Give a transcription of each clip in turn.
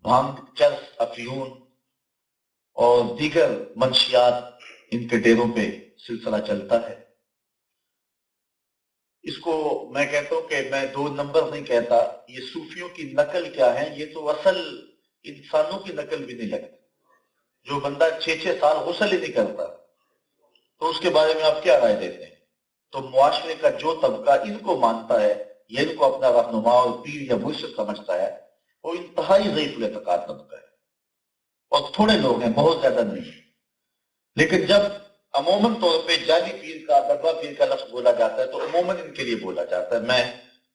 بھانگ، چرس، افیون اور دیگر منشیات ان کے ڈیروں پہ سلسلہ چلتا ہے۔ اس کو میں کہتا ہوں کہ میں 2 نمبر نہیں کہتا، یہ صوفیوں کی نقل کیا ہے، یہ تو اصل انسانوں کی نقل بھی نہیں لگتی۔ جو بندہ 6 سال غسل ہی نہیں کرتا تو اس کے بارے میں آپ کیا رائے دیتے ہیں؟ تو معاشرے کا جو طبقہ ان کو مانتا ہے یا ان کو اپنا رہنما اور پیر یا مرشد سمجھتا ہے، وہ انتہائی ضعیف الاعتقاد طبقہ ہے، اور تھوڑے لوگ ہیں، بہت زیادہ نہیں۔ لیکن جب عموماً طور پہ جعلی پیر کا، ڈبہ پیر کا لفظ بولا جاتا ہے تو عموماً ان کے لیے بولا جاتا ہے۔ میں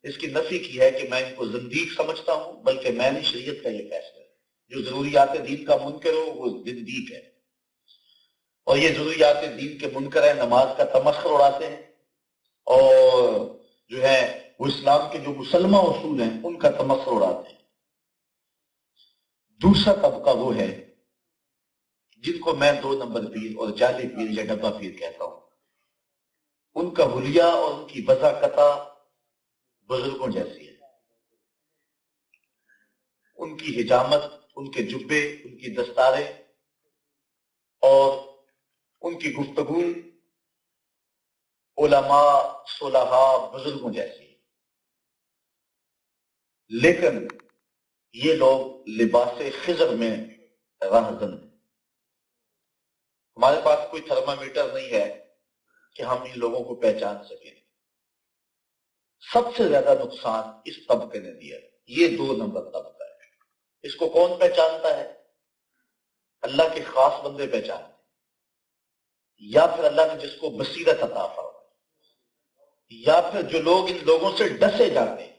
اس کی نفی کی ہے کہ میں ان کو زندیق سمجھتا ہوں، بلکہ میں نے شریعت کا یہ فیصلہ ہے، جو ضروریات دین کا منکر ہو وہ زندیق ہے، اور یہ ضروریات دین کے منکر ہیں، نماز کا تمسخر اڑاتے ہیں، اور جو ہے وہ اسلام کے جو مسلمہ اصول ہیں ان کا تمسخر اڑاتے ہیں۔ دوسرا طبقہ وہ ہے جن کو میں 2 نمبر پیر اور جعلی پیر یا ڈبہ پیر کہتا ہوں۔ ان کا حلیہ اور ان کی بضاقتہ بزرگوں جیسی ہے، ان کی حجامت، ان کے جبے، ان کی دستاریں اور ان کی گفتگو علماء، صلحاء، بزرگوں جیسی ہے۔ لیکن یہ لوگ لباس خضر میں راہزن ہیں۔ ہمارے پاس کوئی تھرمامیٹر نہیں ہے کہ ہم ان لوگوں کو پہچان سکیں۔ سب سے زیادہ نقصان اس طبقے نے دیا، یہ 2 نمبر طبقہ ہے۔ اس کو کون پہچانتا ہے؟ اللہ کے خاص بندے پہچانتے ہیں، یا پھر اللہ نے جس کو بصیرت عطا فرمائی، یا پھر جو لوگ ان لوگوں سے ڈسے جاتے ہیں،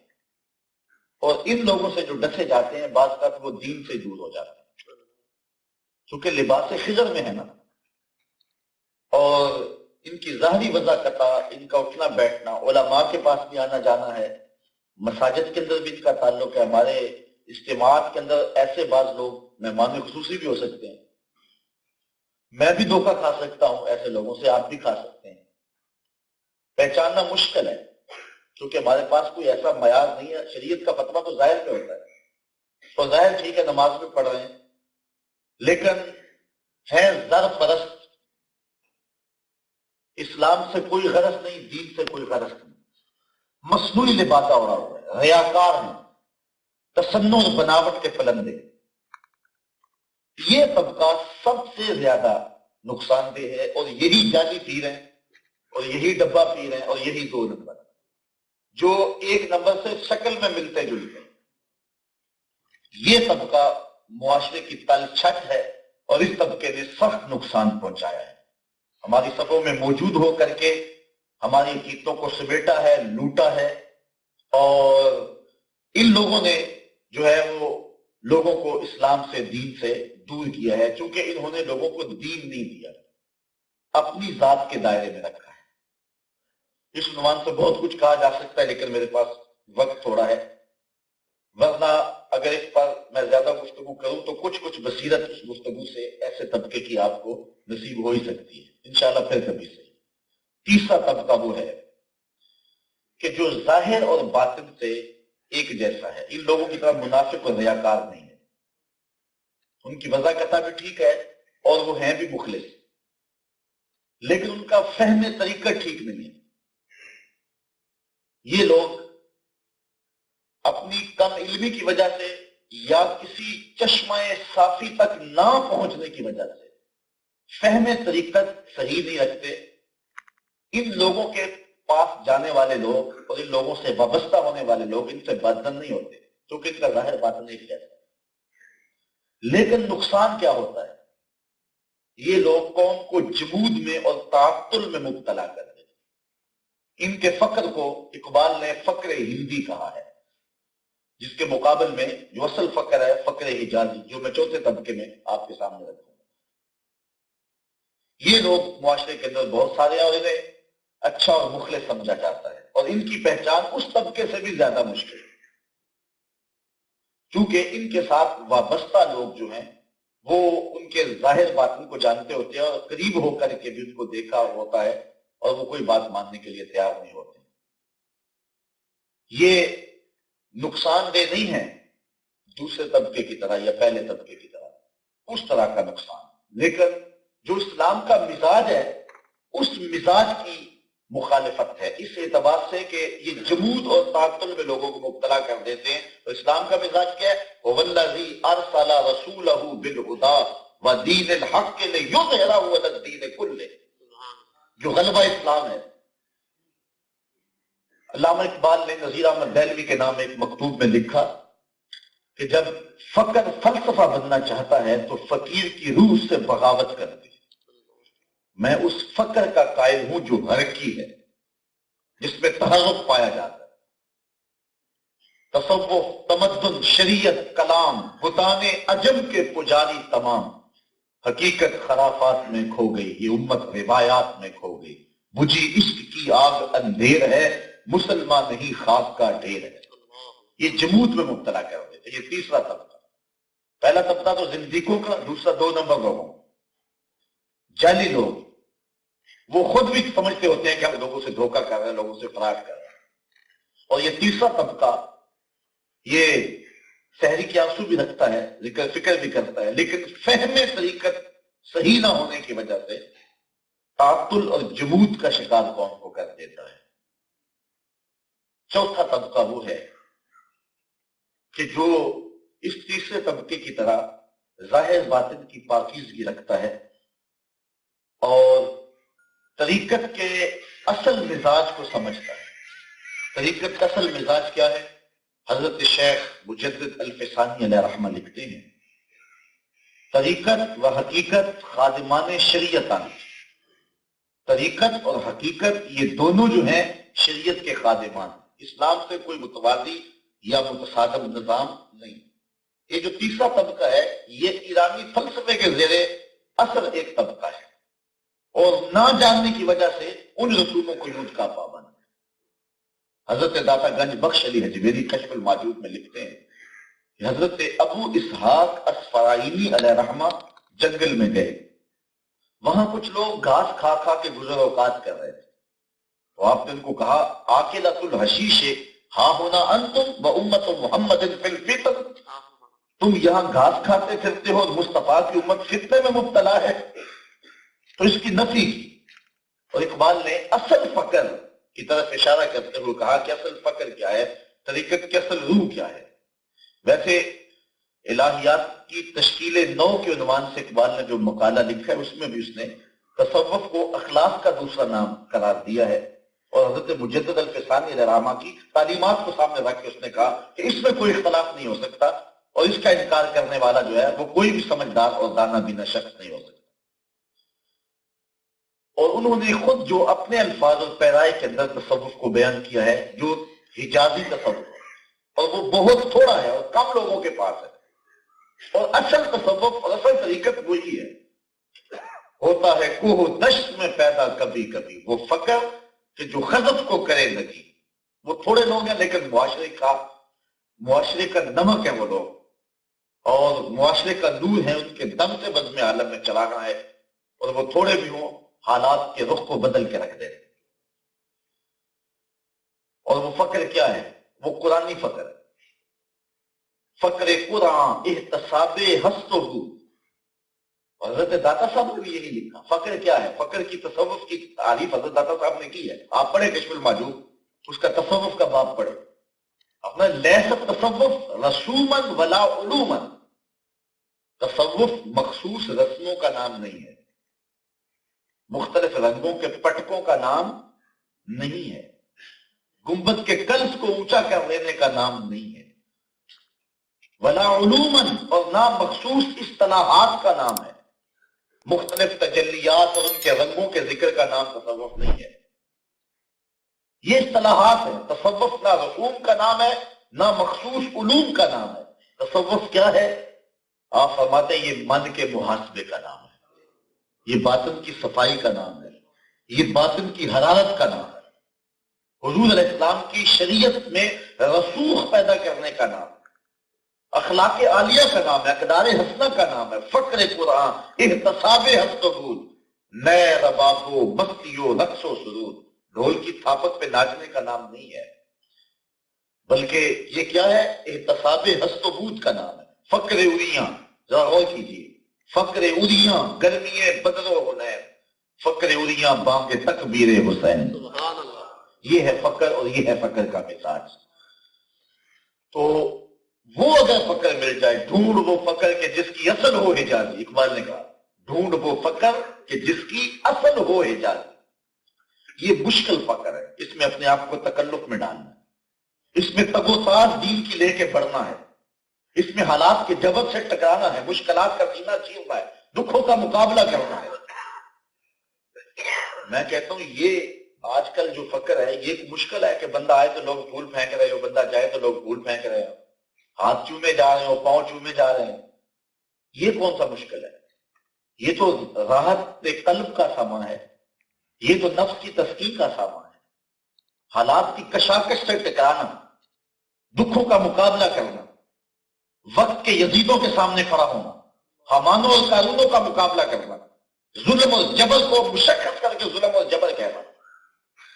اور ان لوگوں سے جو ڈسے جاتے ہیں بعض کا وہ دین سے دور ہو جاتے ہیں، چونکہ لباس خضر میں ہے نا، اور ان کی ظاہری وضاقتہ، ان کا اٹھنا بیٹھنا، علماء کے پاس بھی آنا جانا ہے، مساجد کے اندر بھی ان کا تعلق ہے، ہمارے اجتماعات کے اندر ایسے بعض لوگ مہمان خصوصی بھی ہو سکتے ہیں، میں بھی دھوکہ کھا سکتا ہوں ایسے لوگوں سے، آپ بھی کھا سکتے ہیں۔ پہچاننا مشکل ہے کیونکہ ہمارے پاس کوئی ایسا معیار نہیں ہے۔ شریعت کا فتویٰ تو ظاہر پہ ہوتا ہے، تو ظاہر ٹھیک ہے نماز میں پڑھ رہے ہیں، لیکن ہے زر پرست، اسلام سے کوئی غرض نہیں، دین سے کوئی غرض نہیں، مصنوعی لباسہ اڑا ہوا ہے، ریاکار ہیں، تصنع اور بناوٹ کے پلندے۔ یہ طبقہ سب سے زیادہ نقصان دہ ہے، اور یہی جعلی پیر ہیں، اور یہی ڈبہ پیر ہیں، اور یہی 2 نمبر جو 1 نمبر سے شکل میں ملتے جلتے ہیں۔ یہ طبقہ معاشرے کی تل چھٹ ہے، اور اس طبقے نے سخت نقصان پہنچایا ہے، ہماری صفوں میں موجود ہو کر کے ہماری عقیدتوں کو سمیٹا ہے، لوٹا ہے، اور ان لوگوں نے جو ہے وہ لوگوں کو اسلام سے، دین سے دور کیا ہے، چونکہ انہوں نے لوگوں کو دین نہیں دیا، اپنی ذات کے دائرے میں رکھا ہے۔ اس عنوان سے بہت کچھ کہا جا سکتا ہے، لیکن میرے پاس وقت تھوڑا ہے، ورنہ اگر اس پر میں زیادہ گفتگو کروں تو کچھ بصیرت اس گفتگو سے ایسے طبقے کی آپ کو نصیب ہو ہی سکتی ہے، انشاءاللہ پھر کبھی سے۔ تیسرا طبقہ وہ ہے کہ جو ظاہر اور باطن سے ایک جیسا ہے، ان لوگوں کی طرح منافق اور ریاکار نہیں ہے، ان کی وضاقتہ بھی ٹھیک ہے اور وہ ہیں بھی مخلص، لیکن ان کا فہم طریقہ ٹھیک نہیں ہے۔ یہ لوگ اپنی کم علمی کی وجہ سے یا کسی چشمہ صافی تک نہ پہنچنے کی وجہ سے فہم طریقت صحیح نہیں رکھتے۔ ان لوگوں کے پاس جانے والے لوگ اور ان لوگوں سے وابستہ ہونے والے لوگ ان سے بدزن نہیں ہوتے، کیونکہ ان کا ظاہر باطن ایک جیسا ہے۔ لیکن نقصان کیا ہوتا ہے؟ یہ لوگ قوم کو جمود میں اور تعطل میں مبتلا کر دیتے۔ ان کے فقر کو اقبال نے فقر ہندی کہا ہے، جس کے مقابل میں جو اصل فقر ہے فقر حجازی، جو میں چوتھے طبقے میں آپ کے سامنے رکھوں گا۔ یہ لوگ معاشرے کے اندر بہت سارے اور انہیں اچھا اور مخلص سمجھا جاتا ہے، اور ان کی پہچان اس طبقے سے بھی زیادہ مشکل ہے، چونکہ ان کے ساتھ وابستہ لوگ جو ہیں وہ ان کے ظاہر باطن کو جانتے ہوتے ہیں، اور قریب ہو کر کے بھی ان کو دیکھا ہوتا ہے، اور وہ کوئی بات ماننے کے لیے تیار نہیں ہوتے۔ یہ نقصان دہ نہیں ہے دوسرے طبقے کی طرح یا پہلے طبقے کی طرح اس طرح کا نقصان، لیکن جو اسلام کا مزاج ہے اس مزاج کی مخالفت ہے، اس اعتبار سے کہ یہ جمود اور تعطل میں لوگوں کو مبتلا کر دیتے ہیں۔ تو اسلام کا مزاج کیا ہے؟ وَوَالَّذِي أَرْسَلَ رَسُولَهُ بِالْهُدَىٰ وَدِينِ الْحَقِّ لِيُظْهِرَهُ عَلَى الدِّينِ كُلِّهِ، جو غلبہ اسلام ہے۔ علامہ اقبال نے نذیر احمد دہلوی کے نام ایک مکتوب میں لکھا کہ جب فقر فلسفہ بننا چاہتا ہے تو فقیر کی روح سے بغاوت کرتی ہے۔ میں اس فقر کا قائل ہوں جو حرکی ہے، جس میں تحرک پایا جاتا ہے۔ تصوف، تمدن، شریعت، کلام، بتان عجم کے پجاری تمام، حقیقت خرافات میں کھو گئی، یہ امت روایات میں کھو گئی، بجھی عشق کی آگ اندھیر ہے، مسلمان نہیں خاک کا ڈھیر ہے۔ یہ جمود میں مبتلا کر دیتے۔ یہ تیسرا طبقہ۔ پہلا طبقہ تو زندگیوں کا، دوسرا 2 نمبر لوگوں، جعلی لوگ، وہ خود بھی سمجھتے ہوتے ہیں کہ ہم لوگوں سے دھوکہ کر رہے ہیں، لوگوں سے فراڈ کر رہے ہیں۔ اور یہ تیسرا طبقہ، یہ سحری کے آنسو بھی رکھتا ہے، ذکر فکر بھی کرتا ہے، لیکن فہم طریقت صحیح نہ ہونے کی وجہ سے تعطل اور جمود کا شکار قوم کو کر دیتا ہے۔ چوتھا طبقہ وہ ہے کہ جو اس تیسرے طبقے کی طرح ظاہر باطن کی پاکیزگی رکھتا ہے اور طریقت کے اصل مزاج کو سمجھتا ہے۔ طریقت کا اصل مزاج کیا ہے؟ حضرت شیخ مجدد الفسانی علیہ رحمہ لکھتے ہیں، طریقت و حقیقت خادمان شریعتان، طریقت اور حقیقت یہ دونوں جو ہیں شریعت کے خادمان، اسلام سے کوئی متوازی یا متصادم نظام نہیں۔ یہ جو تیسرا طبقہ ہے یہ ایرانی فلسفے کے زیر اثر ایک طبقہ ہے اور نہ جاننے کی وجہ سے ان رسوموں کو یوز کا پابند ہے۔ حضرت داتا گنج بخش علی حجویری کشف الماجود میں لکھتے ہیں کہ حضرت ابو اسحاق اصفرائینی علیہ رحمہ جنگل میں گئے، وہاں کچھ لوگ گھاس کھا کھا کے گزر اوقات کر رہے تھے، تو آپ نے ان کو کہا آکلۃ الحشیش ہاں ہونا انتم بامت محمد فی الفطر، تم یہاں گھاس کھاتے پھرتے ہو اور مصطفیٰ کی امت فتنے میں مبتلا ہے۔ تو اس کی نفی کی، اور اقبال نے اصل فقر کی طرف اشارہ کرتے ہوئے کہا کہ اصل فقر کیا ہے، طریقت کی اصل روح کیا ہے۔ ویسے الہیات کی تشکیل نو کے عنوان سے اقبال نے جو مقالہ لکھا ہے اس میں بھی اس نے تصوف کو اخلاق کا دوسرا نام قرار دیا ہے، اور حضرت مجدد الفسانی علیہ رحمہ کی تعلیمات کو سامنے رکھ کے اس نے کہا کہ اس میں کوئی اختلاف نہیں ہو سکتا اور اس کا انکار کرنے والا جو ہے وہ کوئی بھی سمجھدار اور دانا بینا شخص نہیں ہو سکتا۔ اور انہوں نے خود جو اپنے الفاظ اور پیرائے کے اندر تصوف کو بیان کیا ہے جو حجازی تصوف ہے، اور وہ بہت تھوڑا ہے اور کم لوگوں کے پاس ہے، اور اصل تصوف اور اصل طریقت وہی ہے۔ ہوتا ہے کوہ دشت میں پیدا کبھی کبھی وہ فقر کہ جو خذف کو کرے لگی، وہ تھوڑے لوگ ہیں لیکن معاشرے کا نمک ہے وہ لوگ، اور معاشرے کا نور ہے، ان کے دم سے بزم عالم میں چلانا ہے، اور وہ تھوڑے بھی ہوں حالات کے رخ کو بدل کے رکھ دیتے۔ اور وہ فقر کیا ہے؟ وہ قرآنی فقر ہے، فقر قرآن احتساب ہستو، اور حضرت داتا صاحب نے بھی یہی لکھا۔ فقر کیا ہے؟ فقر کی تصوف کی تعریف حضرت داتا صاحب نے کی ہے، آپ پڑھیں کشف الماجود، اس کا تصوف کا باب پڑھیں اپنا۔ لیس تصوف رسوما ولا علوما، تصوف مخصوص رسموں کا نام نہیں ہے، مختلف رنگوں کے پٹکوں کا نام نہیں ہے، گنبد کے کلس کو اونچا کر لینے کا نام نہیں ہے، ولا علوما، اور نہ مخصوص اصطلاحات کا نام ہے، مختلف تجلیات اور ان کے رنگوں کے ذکر کا نام تصوف نہیں ہے۔ یہ اصطلاحات ہیں، تصوف نہ رسوم کا نام ہے نہ مخصوص علوم کا نام ہے۔ تصوف کیا ہے؟ آپ فرماتے ہیں یہ من کے محاسبے کا نام ہے، یہ باطن کی صفائی کا نام ہے، یہ باطن کی حرارت کا نام ہے، حضور علیہ السلام کی شریعت میں رسوخ پیدا کرنے کا نام ہے، اخلاق عالیہ کا نام ہے، اقدار حسنہ کا نام ہے، فقر قرآن احتساب ہستگود، نئے ربابو مستی و رقص و سرود، ڈھول کی تھاپت پہ ناچنے کا نام نہیں ہے۔ بلکہ یہ کیا ہے؟ احتساب ہست و بود کا نام ہے، فقر اریاں. ذرا غور کیجیے، فقر اریاں گرمی بدر و حنین، فقر اریاں بانگ تکبیر حسین. یہ ہے فقر، اور یہ ہے فقر کا مزاج. تو وہ اگر فقر مل جائے، ڈھونڈ وہ فقر کہ جس کی اصل ہو حجازی. اقبال نے کہا ڈھونڈ وہ فقر کہ جس کی اصل ہو حجازی. یہ مشکل فقر ہے، اس میں اپنے آپ کو تکلف میں ڈالنا ہے، اس میں تگ و تاز دین کی لے کے بڑھنا ہے، اس میں حالات کے جبر سے ٹکرانا ہے، مشکلات کا سینہ چیرنا ہے، دکھوں کا مقابلہ کرنا ہے. میں کہتا ہوں یہ آج کل جو فقر ہے یہ ایک مشکل ہے کہ بندہ آئے تو لوگ پھول پھینک رہے ہو، بندہ جائے تو لوگ پھول پھینک رہے ہو، ہاتھ چومے جا رہے ہو، پاؤں چومے جا رہے ہیں. یہ کون سا مشکل ہے؟ یہ تو راحت قلب کا سامان ہے، یہ تو نفس کی تسکین کا سامان ہے. حالات کی کشاکش سے ٹکرانا، دکھوں کا مقابلہ کرنا، وقت کے یزیدوں کے سامنے کھڑا ہونا، حمانوں اور قارونوں کا مقابلہ کرنا، ظلم اور جبر کو مشخص کر کے ظلم اور جبر کہنا.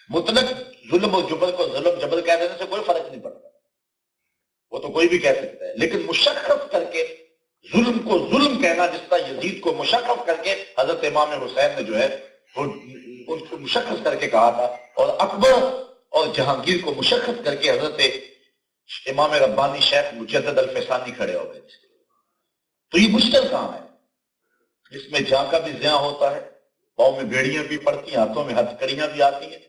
مطلق ظلم اور جبر کو ظلم جبر کہہ دینے سے کوئی فرق نہیں پڑتا، وہ تو کوئی بھی کہہ سکتا ہے، لیکن مشخص کر کے ظلم کو ظلم کہنا، جس طرح یزید کو مشخص کر کے حضرت امام حسین نے جو ہے وہ ان کو مشخص کر کے کہا تھا، اور اکبر اور جہانگیر کو مشخص کر کے حضرت امام ربانی شیخ مجدد الفسانی کھڑے ہو گئے تھے. تو یہ مشکل کام ہے، اس میں جان کا بھی ضیاع ہوتا ہے، پاؤں میں بیڑیاں بھی پڑتی ہیں، ہاتھوں میں ہتھ کڑیاں بھی آتی ہیں،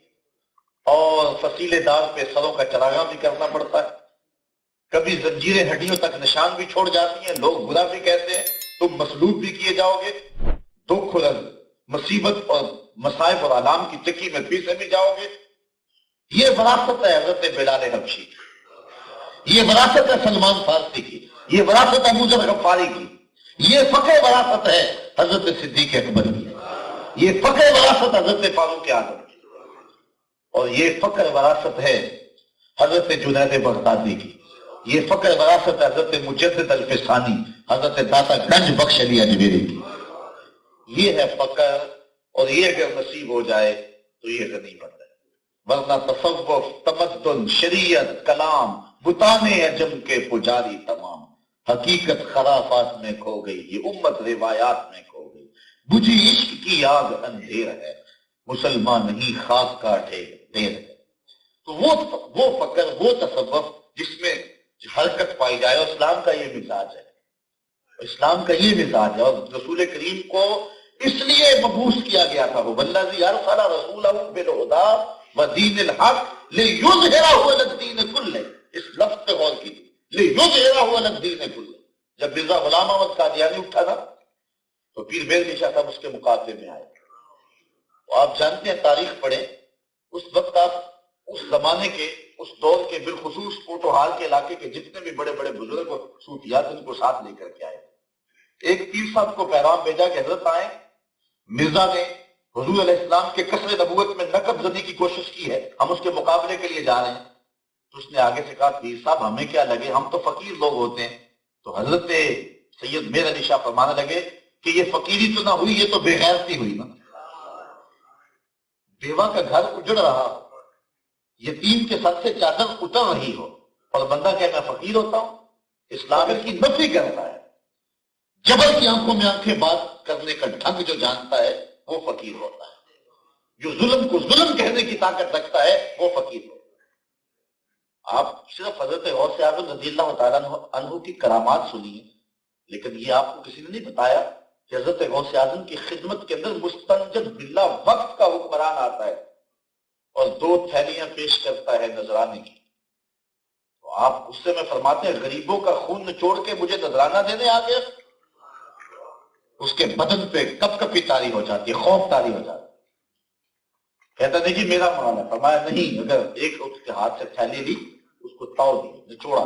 اور فصیلے دار پہ سروں کا چراغاں بھی کرنا پڑتا ہے. کبھی زنجیریں ہڈیوں تک نشان بھی چھوڑ جاتی ہیں، لوگ برا بھی کہتے ہیں، تم مسلوب بھی کیے جاؤ گے، دکھ اور مصیبت اور مصائب اور آلام کی چکی میں پیسے بھی جاؤ گے. یہ وراثت ہے حضرت بلال حبشی کی، یہ وراثت ہے سلمان فارسی کی، یہ وراثت ہے موجب غفاری کی، یہ فقہ وراثت ہے حضرت صدیق اکبر کی، یہ فقہ وراثت حضرت فاروق اعظم کی، اور یہ فقہ وراثت ہے حضرت جنید بغدادی کی، یہ فقہ وراثت ہے حضرت مجدد الفسانی، حضرت داتا گنج بخش علی اجمیری کی. یہ ہے فقہ، اور یہ اگر نصیب ہو جائے تو یہ غنیمت ہے. ورنہ تصوف، تمدن، شریعت، کلام، بتانے عجم کے پجاری تمام، حقیقت خرافات میں کھو گئی، یہ امت روایات میں کھو گئی. بجھی عشق کی آگ اندھیر ہے، مسلمان نہیں خاک کاٹے دیر ہے. تو وہ فقر، وہ تصوف جس میں حرکت پائی جائے، اور اسلام کا یہ مزاج ہے، اسلام کا یہ مزاج ہے. اور رسول کریم کو اس لیے مبعوث کیا گیا تھا، وہ والذی ارسل رسولہ بالہدی ودین الحق لیظہرہ علی الدین کلہ. اس لفظ پہ غور کیجیے، لیظہرہ علی الدین کلہ. جب مرزا غلام احمد قادیانی اٹھا تھا تو پیر مہر شاہ صاحب اس کے مقابلے میں آئے. تو آپ جانتے ہیں، تاریخ پڑھیں، اس وقت آپ اس زمانے کے، اس دور کے، بالخصوص پوٹوہار کے علاقے کے جتنے بھی بڑے بڑے بزرگ اور صوفیات ان کو ساتھ لے کر کے آئے. ایک پیر صاحب کو پیغام بھیجا کہ حضرت آئیں، مرزا نے حضور علیہ السلام کے قصر نبوت میں نقب زدی کی کوشش کی ہے، ہم اس کے مقابلے کے لیے جا رہے ہیں. تو اس نے آگے سے کہا پیر صاحب ہمیں کیا لگے، ہم تو فقیر لوگ ہوتے ہیں. تو حضرت سید میر علی شاہ فرمانے لگے کہ یہ فقیری تو نہ ہوئی، یہ تو بے غیرتی ہوئی نا. بیوہ کا گھر اجڑ رہا ہو، یتیم کے سر سے چادر اتر رہی ہو، اور بندہ کہ میں فقیر ہوتا ہوں، اسلام کی نفی کرتا ہے. جبر کی آنکھوں میں آنکھیں بات کرنے کا ڈھنگ جو جانتا ہے وہ فقیر ہوتا ہے. جو ظلم کو ظلم کہنے کی طاقت رکھتا ہے وہ فقیر ہوتا ہے. آپ صرف حضرت غوث اعظم رضی اللہ تعالیٰ عنہ کی کرامات سنیے، لیکن یہ آپ کو کسی نے نہیں بتایا کہ حضرت غوث اعظم کی خدمت کے اندر مستنجد باللہ وقت کا حکمران آتا ہے اور 2 تھیلیاں پیش کرتا ہے نذرانے کی. تو آپ اس سے میں فرماتے ہیں غریبوں کا خون نچوڑ کے مجھے نذرانہ دینے آ گیا. اس کے بدن پہ کپ کپی طاری ہو جاتی ہے، خوف طاری ہو جاتی ہے. کہتا نہیں جی میرا مال ہے. فرمایا نہیں، اگر ایک اس کے ہاتھ سے تھیلی لی، اس کو تاؤ دی، نچوڑا،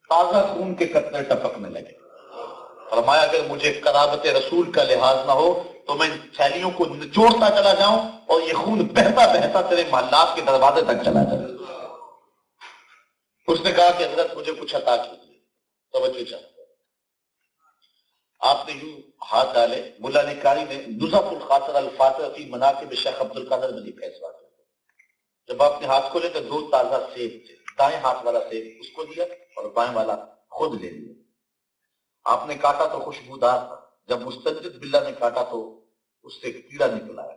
تازہ خون کے قطرے ٹپکنے لگے. فرمایا اگر مجھے قرابت رسول کا لحاظ نہ ہو تو میں ان تھیلیوں کو نچوڑتا چلا جاؤں اور یہ خون بہتا بہتا تیرے محلات کے دروازے تک چلا جائے. اس نے کہا کہ حضرت مجھے کچھ عطا کیجیے. توجہ چاہتا آپ نے یوں ہاتھ ڈالے. ملا نکاری نے نزہۃ الخاطر الفاتح فی مناقب شیخ عبد القادر بنی فیض واقع. جب آپ نے ہاتھ کھولے تو 2 تازہ سیب تھے، دائیں ہاتھ والا سیب اس کو دیا اور بائیں والا خود لے لیا. آپ نے کاٹا تو خوشبودار تھا، جب مستنجد باللہ نے کاٹا تو اس سے کیڑا نکل آیا.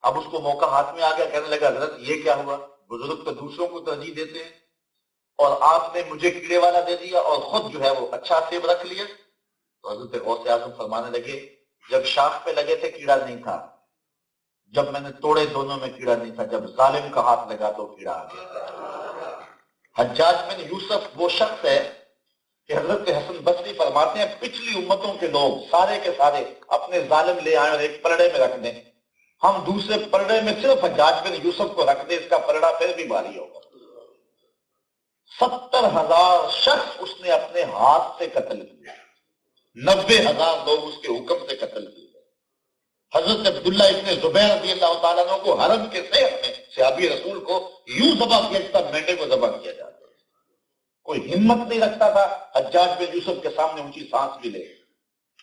اب اس کو موقع ہاتھ میں آ گیا، کہنے لگا حضرت یہ کیا ہوا؟ بزرگ تو دوسروں کو ترجیح دیتے ہیں اور آپ نے مجھے کیڑے والا دے دیا اور خود جو ہے وہ اچھا سیب رکھ لیا. تو حضرت غوث اعظم فرمانے لگے جب شاخ پہ لگے تھے کیڑا نہیں تھا، جب میں نے توڑے دونوں میں کیڑا نہیں تھا، جب ظالم کا ہاتھ لگا تو کیڑا آ گیا. حجاج بن یوسف وہ شخص ہے کہ حضرت حسن بصری فرماتے ہیں پچھلی امتوں کے لوگ سارے کے سارے اپنے ظالم لے آئے اور ایک پلڑے میں رکھ دیں، ہم دوسرے پلڑے میں صرف حجاج بن یوسف کو رکھ دیں، اس کا پلڑا پھر بھی بھاری ہوگا. 70,000 شخص اس نے اپنے ہاتھ سے قتل کیا، 90,000 لوگ اس کے حکم سے قتل کیے. حضرت عبداللہ ابن زبیر رضی اللہ تعالیٰ عنہ کو حرم کے صحت میں صحابی رسول کو یوں ذبح کیا جس طرح مینڈے کو ذبح کیا جاتا. کوئی ہمت نہیں رکھتا تھا حجاج بن یوسف کے سامنے اونچی سانس بھی لے،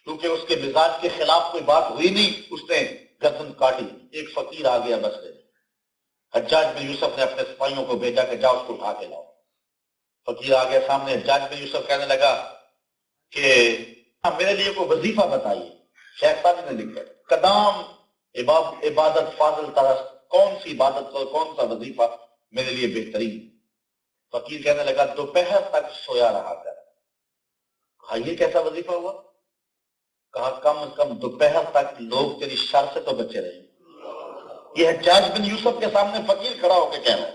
کیونکہ اس کے مزاج کے خلاف کوئی بات ہوئی نہیں. اس نے گردن کاٹی. ایک فقیر آ گیا بسرے میں، حجاج بن یوسف نے اپنے سپاہیوں کو بھیجا کہ جاؤ اس کو اٹھا کے لاؤ. فقیر آ گیا سامنے، حجاج بن یوسف کہنے لگا کہ میرے لیے کوئی وظیفہ بتائیے. شیخ صاحب نے لکھا قدام عبادت فاضل طرف، کون سی عبادت اور کون سا وظیفہ میرے لیے بہترین. فقیر کہنے لگا دوپہر تک سویا رہا کر. کہا یہ کیسا وظیفہ ہوا؟ کہا کم از کم دوپہر تک لوگ تیری شر سے تو بچے رہے. یہ حجاج بن یوسف کے سامنے فقیر کھڑا ہو کے کہہ رہا ہے،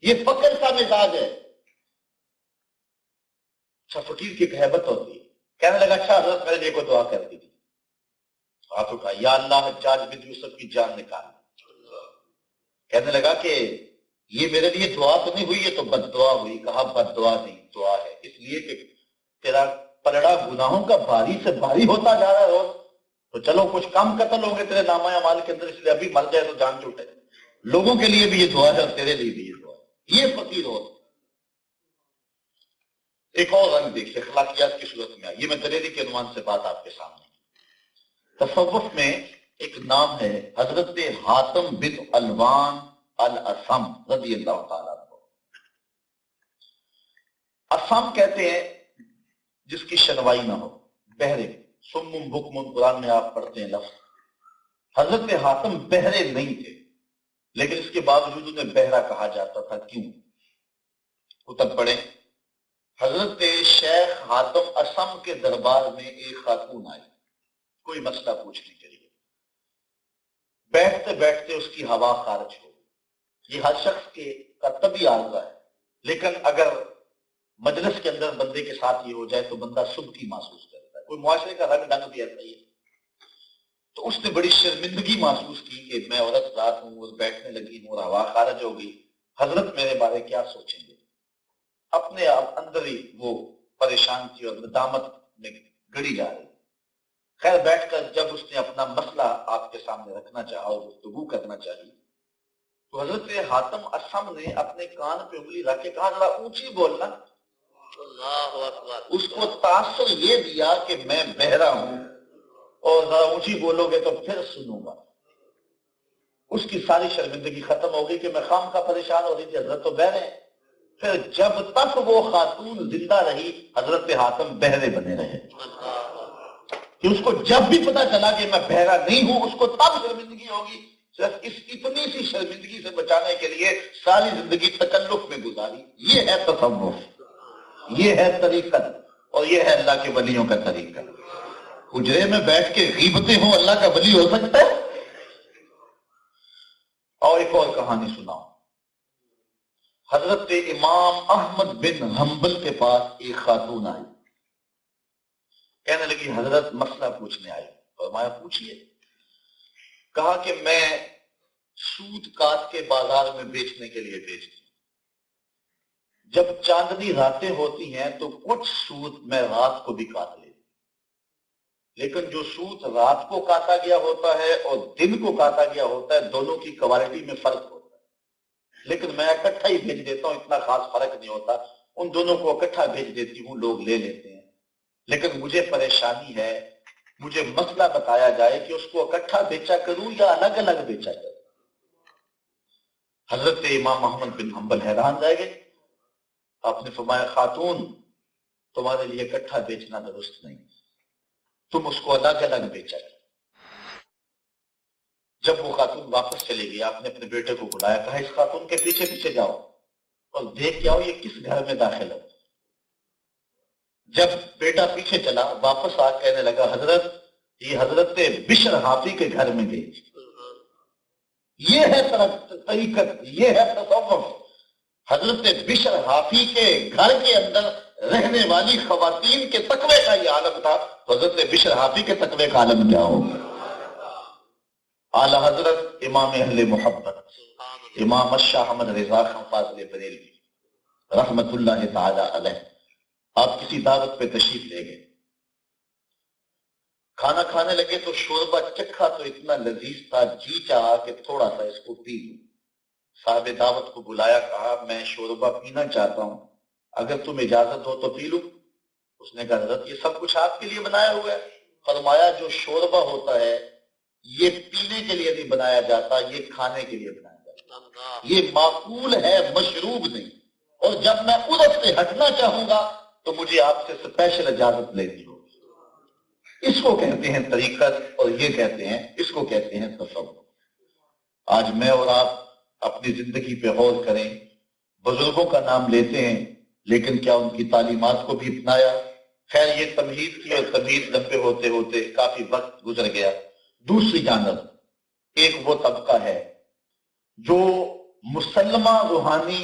یہ فقر کا مزاج ہے. اچھا فقیر کی ہیبت ہوتی ہے. کہنے لگا اچھا حضرت میرے لیے کوئی دعا کر دیجیے. ہاتھ اٹھا، یا اللہ حجاج بن یوسف کی جان نکال. کہنے لگا کہ یہ میرے لیے دعا تو نہیں ہوئی، یہ تو بد دعا ہوئی. کہا بد دعا نہیں، دعا ہے، اس لیے کہ تیرا پلڑا گناہوں کا بھاری سے بھاری ہوتا جا رہا ہے روز. تو چلو کچھ کم قتل ہوں گے تیرے نامہ اعمال کے اندر، اس لیے ابھی مر جائے تو جان چھوٹے. لوگوں کے لیے بھی یہ دعا ہے اور تیرے لیے بھی یہ دعا ہے. یہ فقیر ہو. ایک اور رنگ دیکھیے اخلاقیات کی صورت میں. یہ میں دلیری کے عنوان سے بات آپ کے سامنے. تصوف میں ایک نام ہے حضرت حاتم بن الوان الاسم رضی اللہ تعالیٰ عنہ. اسم کہتے ہیں جس کی شنوائی نہ ہو، بہرے. سمم بکم قرآن میں آپ پڑھتے ہیں لفظ. حضرت حاتم بہرے نہیں تھے لیکن اس کے باوجود انہیں بہرا کہا جاتا تھا. کیوں؟ اتر پڑھیں. حضرت شیخ حاتم اسم کے دربار میں ایک خاتون آئی کوئی مسئلہ پوچھنے کے لیے. بیٹھتے بیٹھتے اس کی ہوا خارج ہو. یہ ہر شخص کے کا طبی عارضہ ہے، لیکن اگر مجلس کے اندر بندے کے ساتھ یہ ہو جائے تو بندہ سبکی محسوس کرتا ہے. کوئی معاشرے کا رنگ ڈھنگ بھی ایسا ہی ہے. تو اس نے بڑی شرمندگی محسوس کی کہ میں عورت ذات ہوں اور بیٹھنے لگی ہوں اور ہوا خارج ہو گئی، حضرت میرے بارے کیا سوچیں گے. اپنے آپ اندر ہی وہ پریشان تھی اور ندامت میں گڑی جا رہی. خیر بیٹھ کر جب اس نے اپنا مسئلہ آپ کے سامنے رکھنا چاہا اور گفتگو کرنا چاہی تو حضرت حاتم اسم نے اپنے کان پہ انگلی رکھ کے کہا ذرا اونچی بولنا. اس کو تاثر یہ دیا کہ میں بہرا ہوں اور ذرا اونچی بولو گے تو پھر سنوں گا. اس کی ساری شرمندگی ختم ہو گئی کہ میں خام کا پریشان ہو رہی تھی، حضرت تو بہرے ہیں. پھر جب تک وہ خاتون زندہ رہی حضرت حاتم بہرے بنے رہے. کہ اس کو جب بھی پتا چلا کہ میں بہرا نہیں ہوں اس کو تب شرمندگی ہوگی. صرف اس اتنی سی شرمندگی سے بچانے کے لیے ساری زندگی تکلف میں گزاری. یہ ہے تصوف، یہ ہے طریقت اور یہ ہے اللہ کے ولیوں کا طریقہ. حجرے میں بیٹھ کے غیبتیں ہوں اللہ کا ولی ہو سکتا ہے؟ اور ایک اور کہانی سناؤں. حضرت امام احمد بن حنبل کے پاس ایک خاتون آئی. کہنے لگی حضرت مسئلہ پوچھنے آئی. فرمایا پوچھئے. کہا کہ میں سوت کاٹ کے بازار میں بیچنے کے لیے بیچتی ہوں. جب چاندنی راتیں ہوتی ہیں تو کچھ سوت میں رات کو بھی کاٹ لیتی، لیکن جو سوت رات کو کاٹا گیا ہوتا ہے اور دن کو کاٹا گیا ہوتا ہے دونوں کی کوالٹی میں فرق ہوتا ہے. لیکن میں اکٹھا ہی بھیج دیتا ہوں، اتنا خاص فرق نہیں ہوتا. ان دونوں کو اکٹھا بھیج دیتی ہوں، لوگ لے لیتے ہیں. لیکن مجھے پریشانی ہے، مجھے مسئلہ بتایا جائے کہ اس کو اکٹھا بیچا کروں یا الگ الگ بیچا کروں. حضرت امام محمد بن حنبل حیران رہ گئے. آپ نے فرمایا خاتون تمہارے لیے اکٹھا بیچنا درست نہیں، تم اس کو الگ الگ بیچا. جب وہ خاتون واپس چلی گئی آپ نے اپنے بیٹے کو بلایا، کہا اس خاتون کے پیچھے پیچھے جاؤ اور دیکھ کے آؤ یہ کس گھر میں داخل ہو. جب بیٹا پیچھے چلا واپس آ کہنے لگا حضرت یہ حضرت بشر حافی کے گھر میں گئی. یہ ہے طریقت، یہ ہے تصوف. حضرت بشر حافی کے گھر کے اندر رہنے والی خواتین کے تقوی کا یہ عالم تھا، حضرت بشر حافی کے تقوی کا عالم کیا ہو. اعلی حضرت امام اہل محبت امام الشاہ احمد رضا خان فاضل بریلوی رحمت اللہ تعالی علیہ، آپ کسی دعوت پہ تشریف لے گئے، کھانا کھانے لگے تو شوربہ چکھا تو اتنا لذیذ تھا، جی چاہا کہ تھوڑا سا اس کو پی لوں. صاحب دعوت کو بلایا، کہا میں شوربہ پینا چاہتا ہوں، اگر تم اجازت ہو تو پی لوں. اس نے کہا حضرت یہ سب کچھ آپ کے لیے بنایا ہوا ہے. فرمایا جو شوربہ ہوتا ہے یہ پینے کے لیے نہیں بنایا جاتا، یہ کھانے کے لیے بنایا جاتا، یہ معقول ہے مشروب نہیں. اور جب میں ادھر سے ہٹنا چاہوں گا تو مجھے آپ سے اسپیشل اجازت لینی ہوگی. اس کو کہتے ہیں طریقت، اور یہ کہتے ہیں، اس کو کہتے ہیں تصوف. آج میں اور آپ اپنی زندگی پہ غور کریں، بزرگوں کا نام لیتے ہیں لیکن کیا ان کی تعلیمات کو بھی اپنایا؟ خیر یہ تمہید کی، اور تمہید لمبے ہوتے ہوتے کافی وقت گزر گیا. دوسری جانب ایک وہ طبقہ ہے جو مسلمہ روحانی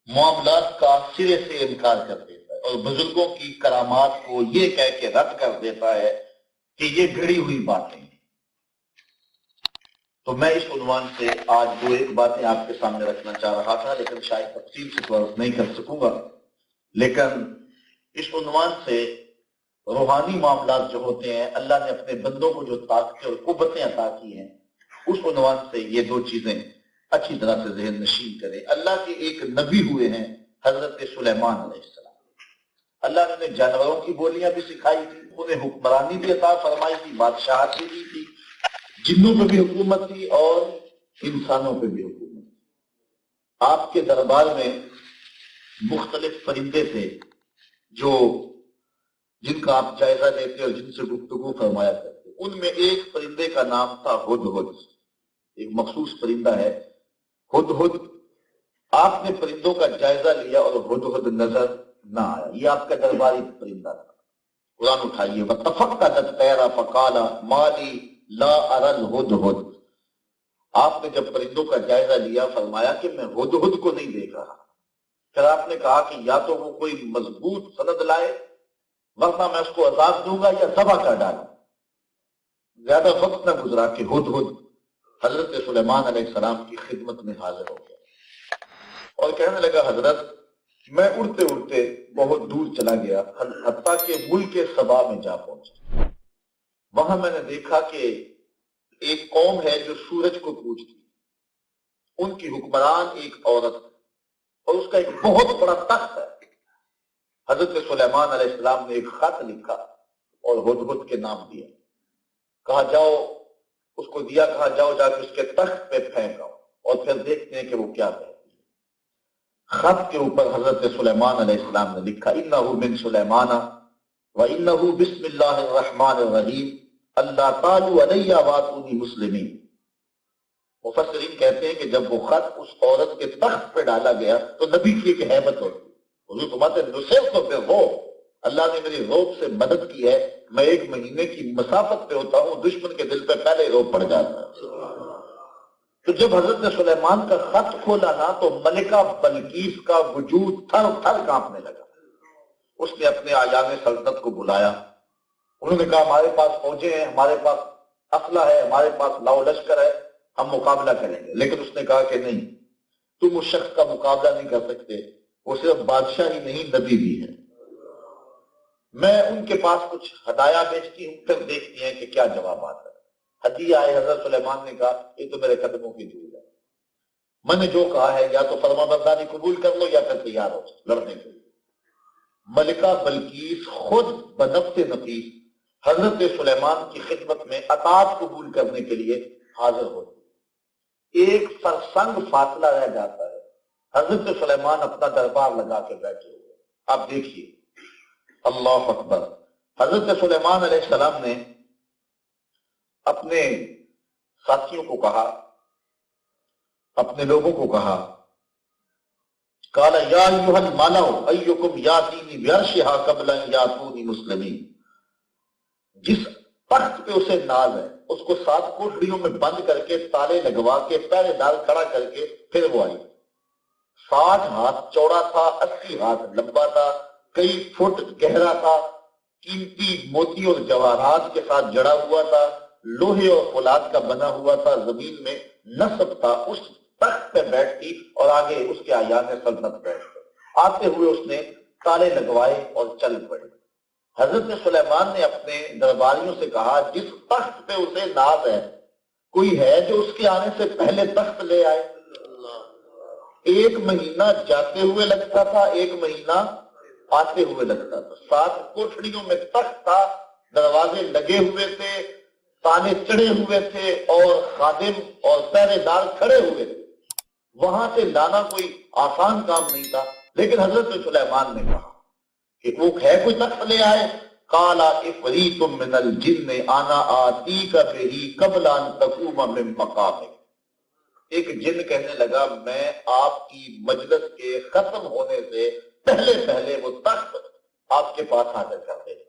معاملات کا سرے سے انکار کر دیتا ہے اور بزرگوں کی کرامات کو یہ کہہ کے رد کر دیتا ہے کہ یہ گھڑی ہوئی باتیں. تو میں اس عنوان سے آج دو ایک باتیں آپ کے سامنے رکھنا چاہ رہا تھا، لیکن شاید تفصیل سے تو عرض نہیں کر سکوں گا. لیکن اس عنوان سے روحانی معاملات جو ہوتے ہیں، اللہ نے اپنے بندوں کو جو طاقتیں اور قوتیں عطا کی ہیں، اس عنوان سے یہ دو چیزیں اچھی طرح سے ذہن نشین کریں. اللہ کے ایک نبی ہوئے ہیں حضرت سلیمان علیہ السلام. اللہ نے انہیں جانوروں کی بولیاں بھی سکھائی تھی، انہیں حکمرانی بھی عطا فرمائی تھی، بادشاہت بھی دی تھی، جنوں پہ بھی حکومت تھی اور انسانوں پہ بھی حکومت تھی. آپ کے دربار میں مختلف پرندے تھے جو جن کا آپ جائزہ لیتے اور جن سے گفتگو فرمایا کرتے. ان میں ایک پرندے کا نام تھا ہدہد، ایک مخصوص پرندہ ہے ہدہد. آپ نے پرندوں کا جائزہ لیا اور ہدہد نظر نہ آیا. یہ آپ کا درباری پرندہ تھا. قرآن اٹھائیے وَتَفَقَّدَ الطَّيْرَ فَقَالَ مَا لِي لَا أَرَى الْهُدْهُدْ. آپ نے جب پرندوں کا جائزہ لیا فرمایا کہ میں ہدہد کو نہیں دیکھ رہا. پھر آپ نے کہا کہ یا تو وہ کوئی مضبوط سند لائے ورنہ میں اس کو عذاب دوں گا یا ذبح کر ڈالوں. زیادہ وقت نہ گزرا کہ ہدہد حضرت سلیمان علیہ السلام کی خدمت میں حاضر ہو گیا اور کہنے لگا حضرت میں اڑتے اڑتے بہت دور چلا گیا حتیٰ کہ ملک سبا میں جا پہنچا. وہاں میں نے دیکھا کہ ایک قوم ہے جو سورج کو پوجتی، ان کی حکمران ایک عورت اور اس کا ایک بہت بڑا تخت ہے. حضرت سلیمان علیہ السلام نے ایک خط لکھا اور ہدہد کے نام دیا. کہا جاؤ، اس کو دیا، کہا جاؤ جا کے اس کے تخت پہ پھینکاؤ اور پھر دیکھتے ہیں کہ وہ کیا کہتی ہے. خط کے اوپر حضرت سلیمان علیہ السلام نے لکھا انہ من سلیمان وانہ بسم اللہ الرحمن الرحیم اللہ تعالی علیہ واتونی مسلمین. مفسرین کہتے ہیں کہ جب وہ خط اس عورت کے تخت پہ ڈالا گیا تو نبی کی ایک ہیبت ہوتی. حضور تمہارے نصرت پہ ہو، اللہ نے میری روب سے مدد کی ہے، میں 1 مہینے کی مسافت پہ ہوتا ہوں، دشمن کے دل پہ پہلے روب پڑ جاتا ہے. تو جب حضرت سلیمان کا خط کھولا نا تو ملکہ بلقیس کا وجود تھر تھر کانپنے لگا. اس نے اپنے آیان سلطنت کو بلایا. انہوں نے کہا ہمارے پاس فوجیں ہیں، ہمارے پاس اسلحہ ہے، ہمارے پاس لاؤ لشکر ہے، ہم مقابلہ کریں گے. لیکن اس نے کہا کہ نہیں، تم اس شخص کا مقابلہ نہیں کر سکتے، وہ صرف بادشاہ ہی نہیں نبی بھی ہے. میں ان کے پاس کچھ ہدایہ بھیجتی ہوں، پھر دیکھتی ہیں کہ کیا جواب آتا ہے. ہدیہ آئے. حضرت سلیمان نے کہا یہ تو میرے قدموں کی دھول ہے، میں نے جو کہا ہے یا تو فرما برداری قبول کر لو یا پھر تیار ہو لڑنے کے لیے. ملکہ بلقیس خود بنفس نفیس حضرت سلیمان کی خدمت میں اطاعت قبول کرنے کے لیے حاضر ہوتی. ایک فرسنگ فاصلہ رہ جاتا ہے، حضرت سلیمان اپنا دربار لگا کے بیٹھے ہوئے. آپ دیکھیے، اللہ اکبر. حضرت سلیمان علیہ السلام نے اپنے ساتھیوں کو کہا، اپنے لوگوں کو کہا، قال یا ایھا الملأ ایکم یاتینی بعرشھا قبل ان یاتونی مسلمین. جس تخت پہ اسے ناز ہے اس کو 7 کوٹڑیوں میں بند کر کے تالے لگوا کے پہرے دار کھڑا کر کے پھر وہ آئی. 60 ہاتھ چوڑا تھا، 80 ہاتھ لمبا تھا، کئی فٹ گہرا تھا، قیمتی موتی اور جواہرات کے ساتھ جڑا ہوا تھا، لوہے اور فولاد کا بنا ہوا تھا، زمین میں نصب تھا. اس تخت پہ بیٹھتی اور آگے اس کے آیان سلطنت بیٹھتے. آتے ہوئے اس نے تالے لگوائے اور چل پڑے. حضرت سلیمان نے اپنے درباریوں سے کہا، جس تخت پہ اسے ناز ہے کوئی ہے جو اس کے آنے سے پہلے تخت لے آئے؟ 1 مہینہ جاتے ہوئے لگتا تھا، 1 مہینہ آتے ہوئے لگتا تھا. 7 کوٹھڑیوں میں تخت تھا، دروازے لگے ہوئے تھے، تانے چڑھے ہوئے تھے اور خادم اور پہرے دار کھڑے ہوئے تھے. وہاں سے لانا کوئی آسان کام نہیں تھا. لیکن حضرت سلیمان نے کہا کہ وہ ہے کوئی تخت لے آئے. قال عفریت من الجن انا آتیک بہ قبل ان تقوم من مقامک. ایک جن کہنے لگا، میں آپ کی مجلس کے ختم ہونے سے پہلے پہلے وہ تخت آپ کے پاس حاضر کر دیتا.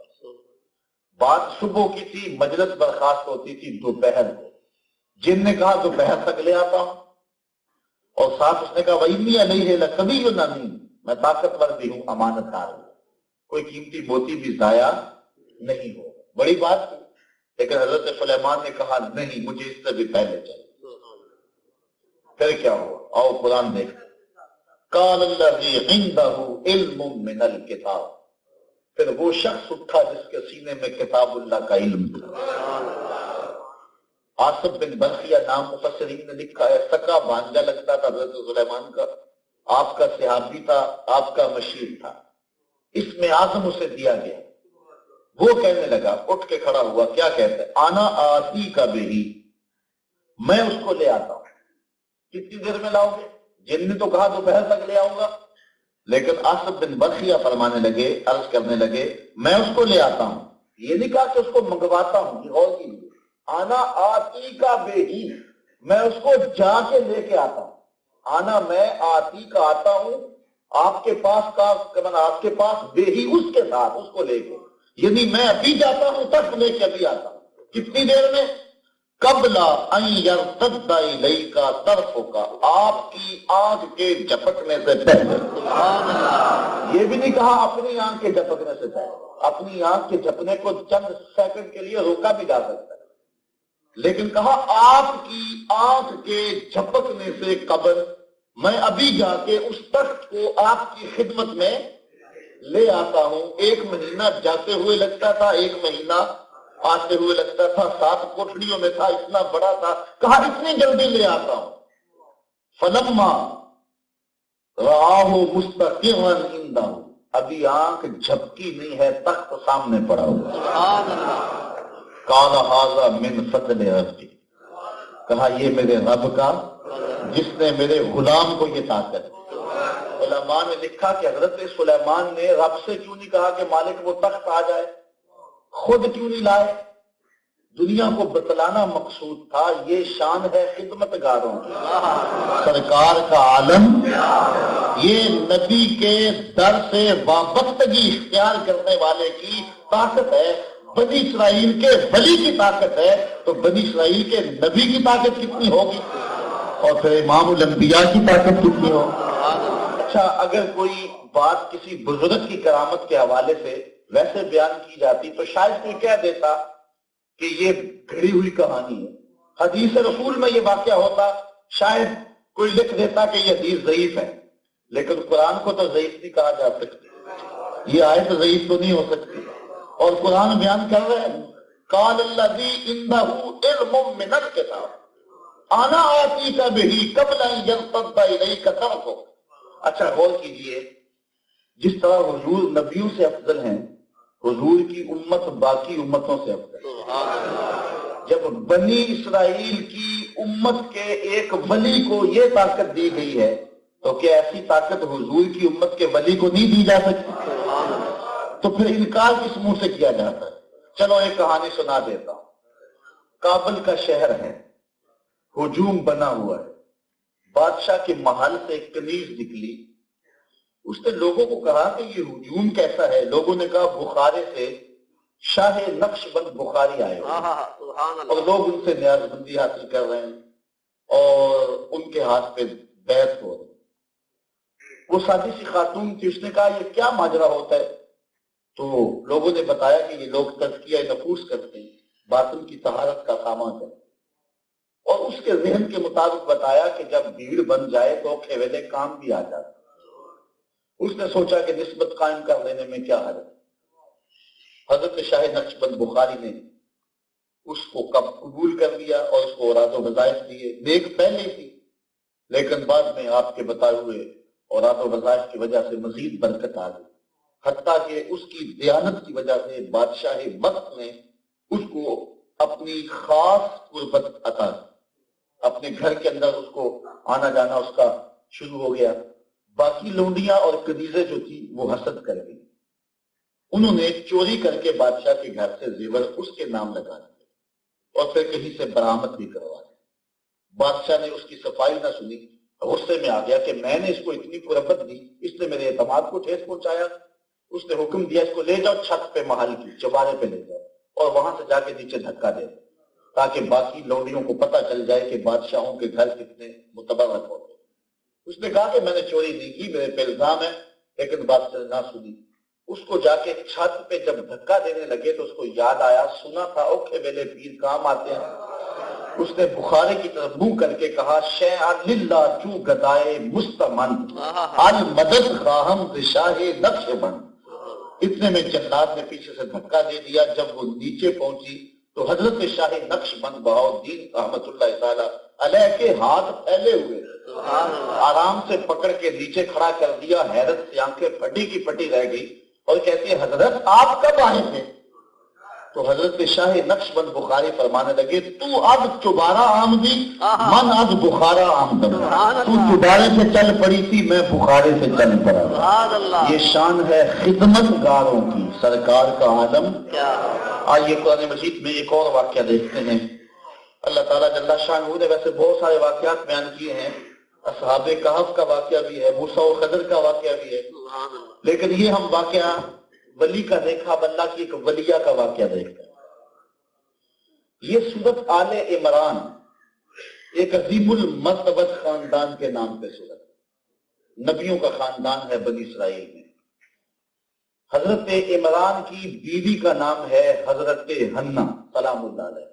بات صبح کی تھی، مجلس برخاست ہوتی تھی دوپہر کو. جن نے کہا دوپہر تک لے آتا ہوں، اور ساتھ اس نے کہا وَإِنِّي عَلَيْهِ لَقَوِيٌّ أَمِينٌ، میں طاقتور بھی ہوں، امانت دار ہوں، کوئی قیمتی موتی بھی ضائع نہیں ہو. بڑی بات تھی. لیکن حضرت سلیمان نے کہا نہیں، مجھے اس سے بھی پہلے چاہیے. پھر کیا ہوا؟ آؤ قرآن دیکھتے. قَالَ الَّذِي عِندَهُ عِلْمٌ مِّنَ الْكِتَابِ. پھر وہ شخص اٹھا جس کے سینے میں کتاب اللہ کا علم تھا. آصف بن برقیہ نام مفسرین نے لکھا ہے، سکا بھانجا لگتا تھا حضرت سلیمان کا، آپ کا صحابی تھا، آپ کا مشیر تھا. اس میں اعظم اسے دیا گیا. وہ کہنے لگا، اٹھ کے کھڑا ہوا، کیا کہتا ہے؟ آنا آتی کا بہی، میں اس کو لے آتا ہوں. کتنی دیر میں لاؤ گے؟ جن نے تو کہا دوپہر تک لے آؤں گا. لیکن آصف بن برقیہ فرمانے لگے، عرض کرنے لگے، میں اس کو لے آتا ہوں. یہ نہیں کہا کہ اس کو منگواتا ہوں. یہ غور کیجیے، آنا آتی کا بے ہی، میں اس کو جا کے لے کے آتا ہوں. آنا میں، آتی کا آتا ہوں، آپ کے پاس کا آپ کے پاس بے ہی اس کے ساتھ، اس کو لے کے. یعنی میں ابھی جاتا ہوں، تک لے کے ابھی آتا ہوں. کتنی دیر میں؟ قبل ان یرتد الیک طرفک، آپ کی آنکھ کے جھپکنے سے پہلے. یہ بھی نہیں کہا اپنی آنکھ کے جھپکنے سے پہلے. اپنی آنکھ کے جھپنے کو چند سیکنڈ کے لیے روکا بھی جا سکتا ہے، لیکن کہا آپ کی آنکھ کے جھپکنے سے قبل میں ابھی جا کے اس تخت کو آپ کی خدمت میں لے آتا ہوں. 1 مہینہ جاتے ہوئے لگتا تھا، 1 مہینہ آتے ہوئے لگتا تھا. 7 کوٹھڑیوں میں تھا، اتنا بڑا تھا. کہا اتنی جلدی لے آتا ہوں. فلما رآہ مستقرا عنده، ابھی آنکھ جھپکی نہیں ہے، تخت سامنے پڑا ہوا. قال ھذا من فضل ربی، کہا یہ میرے رب کا، جس نے میرے غلام کو یہ طاقت. علماء نے لکھا کہ حضرت سلیمان نے رب سے کیوں نہیں کہا کہ مالک وہ تخت آ جائے، خود کیوں نہیں لائے؟ دنیا کو بتلانا مقصود تھا. یہ شان ہے خدمت گاروں کی، سرکار کا عالم، یہ نبی کے در سے وابستگی اختیار کرنے والے کی طاقت ہے. بنی اسرائیل کے ولی کی طاقت ہے تو بنی اسرائیل کے نبی کی طاقت کتنی ہوگی، اور پھر امام الانبیاء کی طاقت کتنی ہوگی. اچھا، اگر کوئی بات کسی بزرگ کی کرامت کے حوالے سے ویسے بیان کی جاتی تو شاید کوئی کہہ دیتا کہ یہ گھڑی ہوئی کہانی ہے. حدیث رسول میں یہ واقعہ ہوتا، شاید کوئی لکھ دیتا کہ یہ حدیث ضعیف ہے. لیکن قرآن کو تو ضعیف نہیں کہا جا سکتا، یہ آیت ضعیف تو نہیں ہو سکتی. اور قرآن بیان کر رہے ہیں، قال الذی عنده علم من الکتاب انا آتیک بہ قبل ان یرتد الیک طرفک. اچھا غور کیجئے، جس طرح حضور نبیوں سے افضل ہیں، حضور کی امت باقی امتوں سے افضل. جب بنی اسرائیل کی امت کے ایک ولی کو یہ طاقت دی گئی ہے تو کیا ایسی طاقت حضور کی امت کے ولی کو نہیں دی جا سکتی؟ تو پھر انکار کس منہ سے کیا جاتا ہے؟ چلو ایک کہانی سنا دیتا ہوں۔ کابل کا شہر ہے، ہجوم بنا ہوا ہے، بادشاہ کے محل سے ایک کنیز نکلی، اس نے لوگوں کو کہا کہ یہ ہجوم کیسا ہے؟ لوگوں نے کہا بخارے سے شاہ نقش بند بخاری آئے ہوئے اور لوگ ان سے نیاز بندی حاصل کر رہے ہیں اور ان کے ہاتھ پہ بیعت ہو رہی۔ وہ سادی سی خاتون تھی، اس نے کہا یہ کیا ماجرا ہوتا ہے؟ تو لوگوں نے بتایا کہ یہ لوگ تزکیہ نفوس کرتے ہیں، باطن کی طہارت کا سامان ہے، اور اس کے ذہن کے مطابق بتایا کہ جب بھیڑ بن جائے تو کھیویلے کام بھی آ جاتا۔ اس نے سوچا کہ نسبت قائم کر لینے میں کیا حرج ہے۔ حضرت شاہ نقشبند بخاری نے اس کو قبول کر لیا اور اس کو اوراد و وظائف دیے۔ نیک پہلے تھی لیکن بعد میں آپ کے بتائے ہوئے اوراد و وظائف کی وجہ سے مزید برکت آ گئی، حتیٰ کہ اس کی دیانت کی وجہ سے بادشاہ وقت نے اس کو اپنی خاص قربت عطا کی۔ اپنے گھر کے اندر اس کو آنا جانا اس کا شروع ہو گیا۔ باقی لونڈیاں اور کنیزیں جو تھی وہ حسد کر گئی، انہوں نے چوری کر کے بادشاہ کے گھر سے زیور اس کے نام لگا دیے اور پھر کہیں سے برآمد بھی کروا دی۔ بادشاہ نے اس کی صفائی نہ سنی، غصے میں آ گیا کہ میں نے اس کو اتنی قربت دی، اس نے میرے اعتماد کو ٹھیس پہنچایا۔ اس نے حکم دیا اس کو لے جاؤ چھت پہ، محل کی چوبارے پہ لے جاؤ اور وہاں سے جا کے نیچے دھکا دے تاکہ باقی لوڈیوں کو پتہ چل جائے کہ بادشاہوں کے گھر کتنے متبرک ہوتے۔ اس نے کہا کہ میں نے چوری نہیں کی، میرے پہ الزام ہے، لیکن بات نہ سنی۔ اس کو جا کے چھت پہ جب دھکا دینے لگے تو اس کو یاد آیا، سنا تھا اوکھے ویلے پیر کام آتے ہیں۔ اس نے بخارے کی طرف منہ کر کے کہا شیعہ للہ چو گدائے مستمن المدد خواہم شاہ نقش بند۔ اتنے میں جلاد نے پیچھے سے دھکا دے دیا۔ جب وہ نیچے پہنچی تو حضرت شاہ نقش بند بہاؤالدین رحمت اللہ تعالی علیہ کے ہاتھ پھیلے ہوئے، آرام سے پکڑ کے نیچے کھڑا کر دیا۔ حیرت سے آنکھیں پھٹی کی پھٹی رہ گئی اور کہتی ہے حضرت آپ کب آئے تھے؟ تو حضرت شاہ نقش بند بخاری فرمانے لگے تو اب چوبارہ آمدی من اب بخارا آمدم، تو چوبارے سے چل پڑی تھی میں بخارے سے چل پڑا۔ یہ شان ہے خدمت گاروں کی، سرکار کا عالم۔ آئیے قرآن مجید میں ایک اور واقعہ دیکھتے ہیں۔ اللہ تعالیٰ جل شانہ نے ویسے بہت سارے واقعات بیان کیے ہیں، اصحاب کہف کا واقعہ بھی ہے، موسیٰ و خضر کا واقعہ بھی ہے، لیکن یہ ہم واقعہ ولی کا دیکھا، اللہ کی ایک ولیہ کا واقعہ دیکھتا ہے۔ یہ سورت آل عمران ایک عظیم المرتبت خاندان کے نام پہ سورت، نبیوں کا خاندان ہے بنی اسرائیل میں۔ حضرت عمران کی بیوی کا نام ہے حضرت حنہ سلام اللہ علیہ۔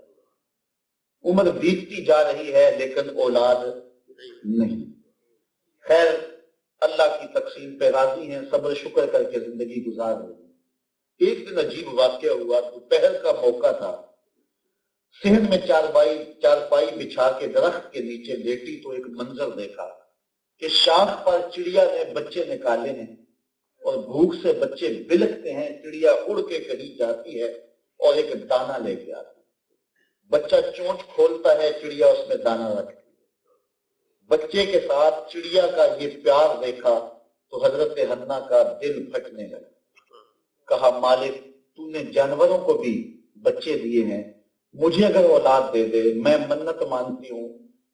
عمر بیتتی جا رہی ہے لیکن اولاد نہیں۔ خیر اللہ کی تقسیم پہ راضی ہیں، صبر شکر کر کے زندگی گزار رہی ہیں۔ ایک دن عجیب واقعہ ہوا، دوپہر کا موقع تھا، صحن میں چارپائی بچھا کے درخت کے نیچے لیٹی تو ایک منظر دیکھا کہ شاخ پر چڑیا نے بچے نکالے ہیں اور بھوک سے بچے بلکتے ہیں۔ چڑیا اڑ کے قریب جاتی ہے اور ایک دانہ لے کے آتی ہے، بچہ چونچ کھولتا ہے، چڑیا اس میں دانہ رکھتی ہے۔ بچے کے ساتھ چڑیا کا یہ پیار دیکھا تو حضرت حنہ کا دل پھٹنے لگا۔ کہا مالک تو نے جانوروں کو بھی بچے دیے ہیں، مجھے اگر اولاد دے دے، میں منت مانتی ہوں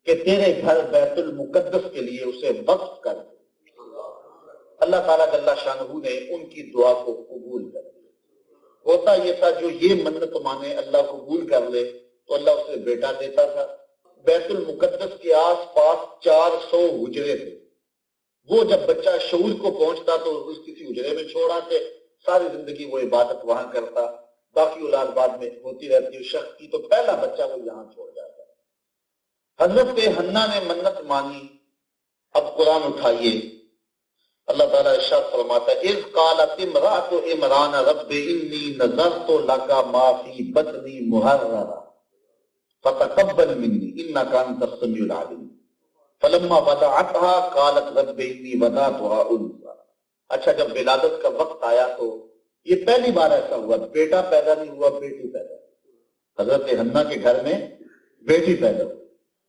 کہ تیرے گھر بیت المقدس کے لیے اسے وقف کر دے۔ اللہ تعالیٰ جل شانہ نے ان کی دعا کو قبول کر لیا۔ ہوتا یہ تھا جو یہ منت مانے اللہ قبول کر لے تو اللہ اسے بیٹا دیتا تھا۔ بیت المقدس کے آس پاس 400 حجرے تھے، وہ جب بچہ شعور کو پہنچتا تو اس کسی حجرے میں چھوڑ آتے، ساری زندگی وہ عبادت وہاں کرتا، باقی اولاد بعد میں ہوتی رہتی ہے شخص کی، تو پہلا بچہ وہ یہاں چھوڑ جاتا ہے۔ حضرت حنہ نے منت مانی۔ اب قرآن اٹھائیے، اللہ تعالیٰ ارشاد فرماتا ہے اذ قالت امرأۃ عمران رب انی نذرت لک ما فی بطنی محررا فتقبل منی انک انت السمیع العلیم فلما وضعتها قالت رب انی وضعتها انثی۔ اچھا جب ولادت کا وقت آیا تو یہ پہلی بار ایسا ہوا، بیٹا پیدا نہیں ہوا، بیٹی پیدا ہوئی۔ حضرت حنہ کے گھر میں بیٹی پیدا ہوئی۔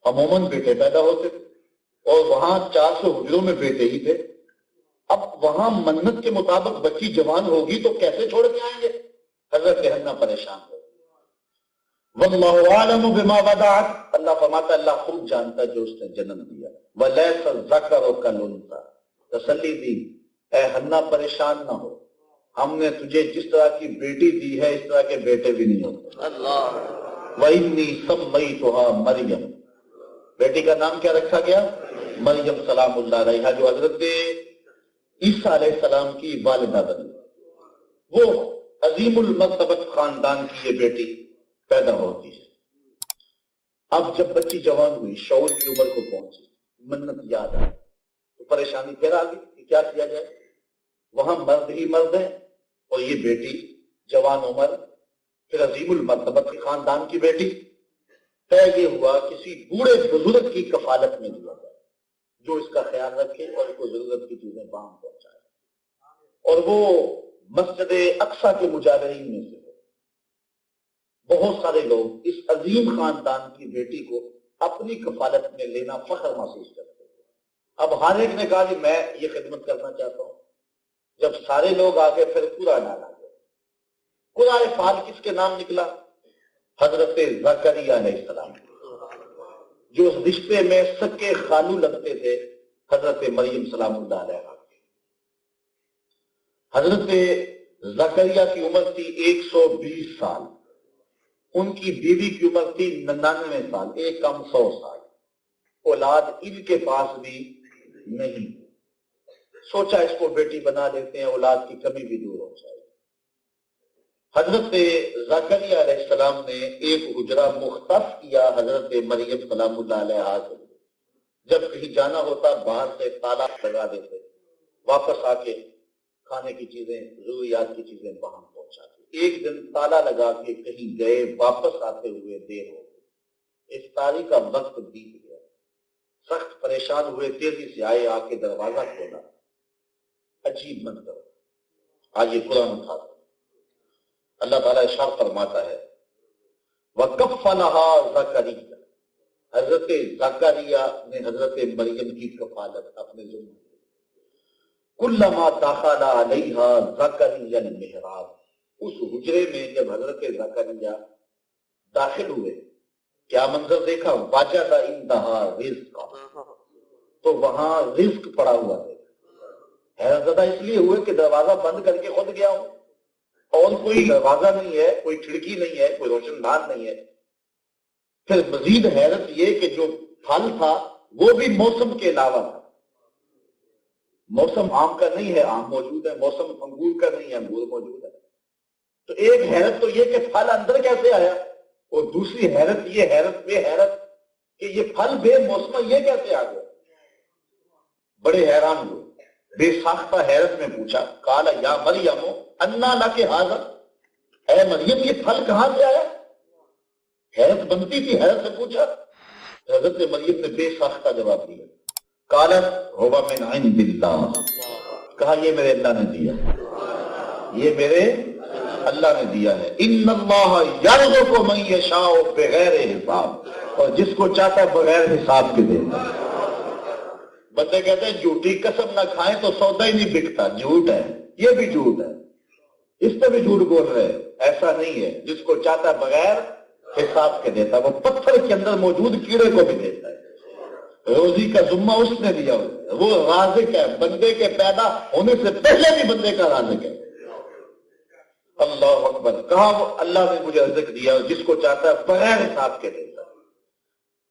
عموماً بیٹے پیدا ہوتے تھے اور وہاں 400 حجروں میں بیٹے ہی تھے. اب وہاں منت کے مطابق بچی جوان ہوگی تو کیسے چھوڑ کے آئیں گے؟ حضرت حنا پریشان ہو. واللہ اعلم بما وضعت، اللہ فرماتا اللہ خوب جانتا جو اس نے جنم دیا. ولیس الذکر کالانثی، تسلی دی اے حنا پریشان نہ ہو، ہم نے تجھے جس طرح کی بیٹی دی ہے اس طرح کے بیٹے بھی نہیں ہوتے. اللہ. وانی سمیتها مریم، بیٹی کا نام کیا رکھا گیا؟ مریم سلام اللہ علیہا، جو حضرت عیسیٰ علیہ السلام کی والدہ بنی. وہ عظیم المرتبت خاندان کی یہ بیٹی پیدا ہوتی ہے. اب جب بچی جوان ہوئی، شعور کی عمر کو پہنچی، منت یاد آئی تو پریشانی پھر آ گئی کہ کیا کیا جائے. وہاں مرد ہی مرد ہیں اور یہ بیٹی جوان عمر، پھر عظیم المرتبت کے خاندان کی بیٹی. طے یہ ہوا کسی بوڑھے بزرگ کی کفالت میں دیا جائے جو اس کا خیال رکھے اور اس کو ضرورت کی چیزیں باہم پہنچائے. اور وہ مسجد اقصی کے مجاورین میں سے بہت سارے لوگ اس عظیم خاندان کی بیٹی کو اپنی کفالت میں لینا فخر محسوس کرتے تھے. اب ہر ایک نے کہا کہ میں یہ خدمت کرنا چاہتا ہوں. جب سارے لوگ آگے پھر قرآن ڈالا گیا. قرآن فال کس کے نام نکلا؟ حضرت زکریا علیہ السلام، جو اس رشتے میں سکے خالو لگتے تھے حضرت مریم سلام اللہ علیہ. حضرت زکریا کی عمر تھی 120 سال، ان کی بیوی کی عمر تھی 99 سال، ایک کم 100 سال. اولاد ان کے پاس بھی نہیں. سوچا اس کو بیٹی بنا لیتے ہیں، اولاد کی کمی بھی دور ہو جائے. حضرت زکریا علیہ السلام نے ایک حجرہ مختص کیا حضرت مریم سلام اللہ علیہ سے. جب کہیں جانا ہوتا باہر سے تالا لگا دیتے، واپس آ کے کھانے کی چیزیں، ضروریات کی چیزیں باہم پہنچاتے. ایک دن تالا لگا کے کہیں گئے، واپس آتے ہوئے دیر ہو گئی. افطاری کا وقت بیت گیا. سخت پریشان ہوئے، تیزی سے آئے، آ کے دروازہ کھولا. عجیب منظر. آج یہ قرآن اٹھا دو. اللہ تعالیٰ ارشاد فرماتا ہے وَكَفَّلَهَا زَكَرِيَّا، حضرت زکریا نے حضرت مریم کی کفالت اپنے ذمہ لی. كُلَّمَا دَخَلَ عَلَيْهَا زَكَرِيَّا الْمِحْرَابَ، اس حجرے میں جب حضرت زکریا داخل ہوئے کیا منظر دیکھا؟ وَجَدَ عِندَهَا رِزْقًا، تو وہاں رزق پڑا ہوا ہے. حیرت زدہ اس لیے ہوئے کہ دروازہ بند کر کے خود گیا ہوں اور کوئی دروازہ نہیں ہے، کوئی کھڑکی نہیں ہے، کوئی روشن دان نہیں ہے. پھر مزید حیرت یہ کہ جو پھل تھا وہ بھی موسم کے علاوہ تھا. موسم آم کا نہیں ہے، آم موجود ہے. موسم انگور کا نہیں ہے، انگور موجود ہے. تو ایک حیرت تو یہ کہ پھل اندر کیسے آیا، اور دوسری حیرت یہ، حیرت بے حیرت، کہ یہ پھل بے موسم یہ کیسے آ گیا. بڑے حیران ہوئے. بے ساختہ حیرت میں پوچھا قال یا مریم انا لک ھذا، اے مریم یہ پھل کہاں سے آیا؟ حیرت بنتی تھی، حیرت سے پوچھا. حضرت مریم نے بے ساختہ جواب دیا قالت هو من عند اللہ، کہا یہ میرے اللہ نے دیا، یہ میرے اللہ نے دیا ہے. ان اللہ یرزق من یشاء بغیر حساب، اور جس کو چاہتا ہے بغیر حساب کے دیتا ہے. بندے کہتے ہیں جھوٹی قسم نہ کھائیں تو سودا ہی نہیں بکتا، جھوٹ ہے، یہ بھی جھوٹ ہے، اس پہ بھی جھوٹ بول رہے. ایسا نہیں ہے، جس کو چاہتا ہے بغیر حساب کے دیتا ہے. وہ پتھر کے اندر موجود کیڑے کو بھی دیتا ہے. روزی کا ذمہ اس نے دیا ہوتا ہے. وہ رازق ہے، بندے کے پیدا ہونے سے پہلے بھی بندے کا رازق ہے. اللہ اکبر. کہا وہ اللہ نے مجھے رزق دیا، جس کو چاہتا ہے بغیر حساب کے دیتا ہے.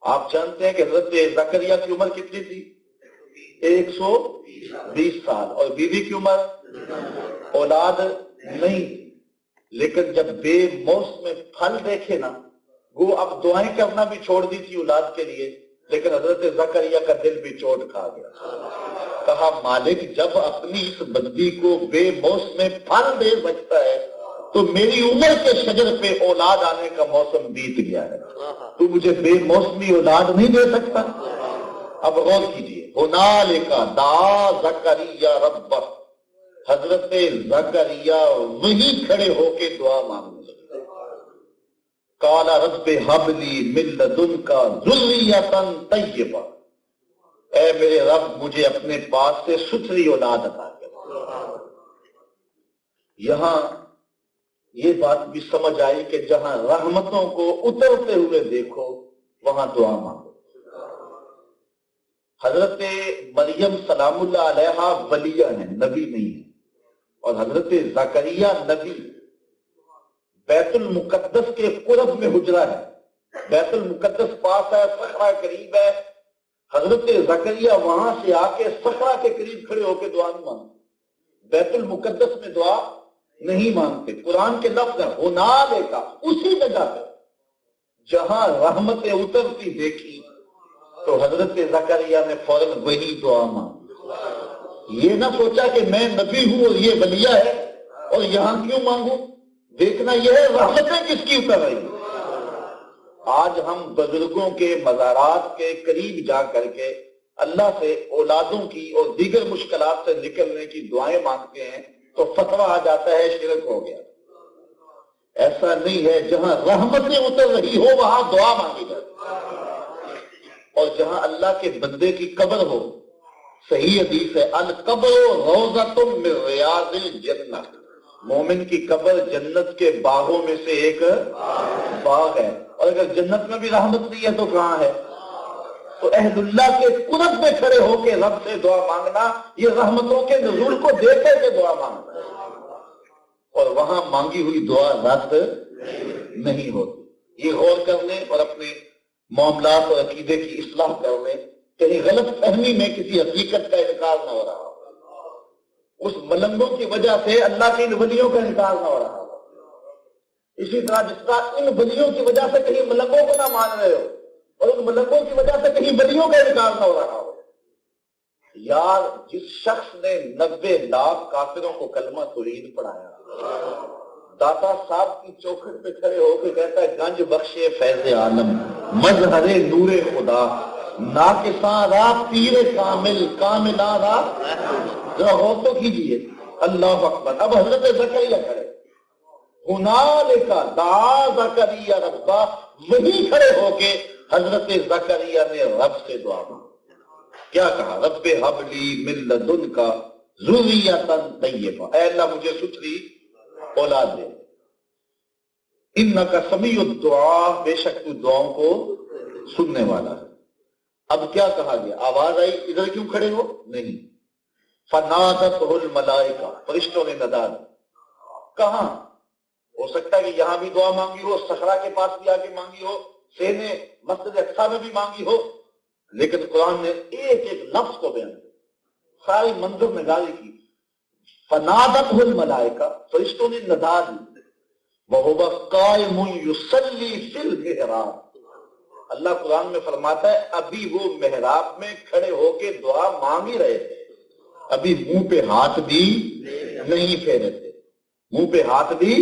آپ جانتے ہیں کہ حضرت زکریا کی عمر کتنی تھی؟ 120 سال، اور بیوی کی عمر، اولاد نہیں. لیکن جب بے موسم پھل دیکھے نا، وہ اب دعائیں کرنا بھی چھوڑ دی تھی اولاد کے لیے، لیکن حضرت زکریا کا دل بھی چوٹ کھا گیا. کہا مالک جب اپنی اس بندی کو بے موسم پھل دے سکتا ہے تو میری عمر کے شجر پہ اولاد آنے کا موسم بیت گیا ہے، تو مجھے بے موسمی اولاد نہیں دے سکتا. اب غور کیجیے. ہنالک دعا زکریا ربہ، حضرت زکریا وہیں کھڑے ہو کے دعا مانگنے لگے. قال رب هب لي من لدنك ذرية طیبہ، اے میرے رب مجھے اپنے پاس سے ستھری اولاد عطا کر۔ یہاں یہ بات بھی سمجھ آئی کہ جہاں رحمتوں کو اترتے ہوئے دیکھو وہاں دعا مانگو۔ حضرت مریم سلام اللہ علیہا ولیہ ہیں، نبی نہیں ہے، اور حضرت زکریا نبی۔ بیت المقدس کے قرب میں حجرہ ہے، بیت المقدس پاس ہے، صخرہ قریب ہے۔ حضرت زکریا وہاں سے آ کے صخرہ کے قریب کھڑے ہو کے دعا نہیں مانگتے، بیت المقدس میں دعا نہیں مانگتے۔ قرآن کے لفظ ہے ہنالک، اسی جگہ پہ جہاں رحمتیں اترتی دیکھی تو حضرت زکریا نے فوراً وہی دعا مانگی۔ یہ نہ سوچا کہ میں نبی ہوں اور یہ ولیہ ہے اور یہاں کیوں مانگوں، دیکھنا یہ ہے رحمتیں کس کی اتر رہی۔ آج ہم بزرگوں کے مزارات کے قریب جا کر کے اللہ سے اولادوں کی اور دیگر مشکلات سے نکلنے کی دعائیں مانگتے ہیں تو فتویٰ آ جاتا ہے شرک ہو گیا۔ ایسا نہیں ہے، جہاں رحمتیں اتر رہی ہو وہاں دعا مانگی جائے، اور جہاں اللہ کے بندے کی قبر ہو۔ صحیح حدیث ہے القبر روضۃ من ریاض الجنہ، مومن کی قبر جنت کے باغوں میں سے ایک باغ ہے، اور اگر جنت میں بھی رحمت نہیں ہے تو کہاں ہے؟ تو اہل اللہ کے قرب میں کھڑے ہو کے رب سے دعا مانگنا یہ رحمتوں کے نزول کو دیکھ کے دعا مانگنا ہے، اور وہاں مانگی ہوئی دعا رد نہیں ہوتی۔ یہ غور کر لیں اور اپنے معاملات اور عقیدے کی اصلاح کر لیں، کہیں غلط فہمی میں کسی حقیقت کا انکار نہ ہو رہا ہو، اس ملنگوں کی وجہ سے اللہ کے ان ولیوں کا انکار نہ ہو رہا ہو۔ اسی طرح جس طرح ان ولیوں کی وجہ سے کہیں ملنگوں کو نہ مان رہے ہو اور ان ملنگوں کی وجہ سے کہیں ولیوں کا انکار نہ ہو رہا ہو۔ یار جس شخص نے 90 لاکھ کافروں کو کلمہ توحید پڑھایا، داتا صاحب کی چوکھٹ پہ کھڑے ہو کے کہتا ہے گنج بخشے فیض عالم مظہر نور خدا، ناقصاں را پیر کامل کاملاں را، ذرا غور تو کیجیے۔ اللہ اکبر۔ اب حضرت زکریا کھڑے، ہنالک دعا زکریا ربا، وہی کھڑے ہو کے حضرت زکریا نے رب سے دعا مانگی۔ کیا کہا؟ رب ہب لی من لدنک ذریۃ طیبہ، اے اللہ مجھے ستھری اولاد دے۔ انک سمیع الدعاء، بے شک تو دعاؤں کو سننے والا ہے۔ اب کیا کہا گیا؟ آواز آئی ادھر کیوں کھڑے ہو؟ نہیں، فنادتہ الملائکہ، فرشتوں نے ندا دی۔ کہاں؟ ہو سکتا ہے کہ یہاں بھی دعا مانگی ہو، صخرہ کے پاس بھی آ کے مانگی ہو، سینے مسجد اقصی میں بھی مانگی ہو، لیکن قرآن نے ایک ایک لفظ کو بیان کیا، ساری منظر نگاری کی۔ فنادتہ الملائکہ، فرشتوں نے ندا دی، وَهُوَ قَائِمٌ يُصَلِّي فِي الْمِحْرَابِ، اللہ قرآن میں فرماتا ہے ابھی وہ محراب میں کھڑے ہو کے دعا مانگ ہی رہے تھے، ابھی منہ پہ ہاتھ بھی نہیں پھیرے تھے، منہ پہ ہاتھ بھی۔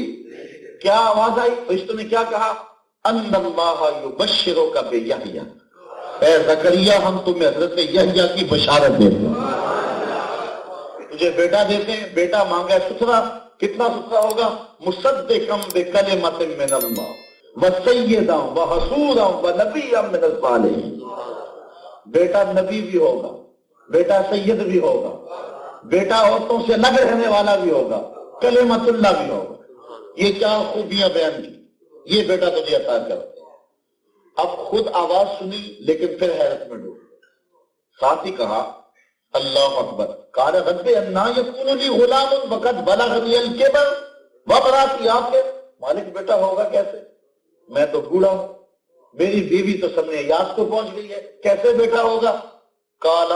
کیا آواز آئی؟ فرشتوں نے کیا کہا؟ ان اللہ یبشرک بیحییٰ، اے زکریا ہم تمہیں حضرت یحییٰ کی بشارت دیتے ہیں، تجھے بیٹا دیتے ہیں۔ بیٹا مانگا ہے ستھرا، کتنا ستھرا ہوگا؟ مصدقا بکلمۃ من اللہ وسیدا وحصورا ونبیا من الصالحین، بیٹا نبی بھی ہوگا، بیٹا سید بھی ہوگا، بیٹا عورتوں سے الگ رہنے والا بھی ہوگا، کلمۃ اللہ بھی ہوگا۔ یہ چار خوبیاں بیان کی، یہ بیٹا تجھے عطا کرتے ہیں۔ اب خود آواز سنی لیکن پھر حیرت میں ڈوب، ساتھ ہی کہا اللہ اکبر، قال رب انا یکون لی غلام وقد بلغنی الکبر وامرأتی عاقر، مالک بیٹا ہوگا کیسے؟ میں تو بوڑھا ہوں، میری بیوی تو سن یاس کو پہنچ گئی ہے، کیسے بیٹا ہوگا؟ قال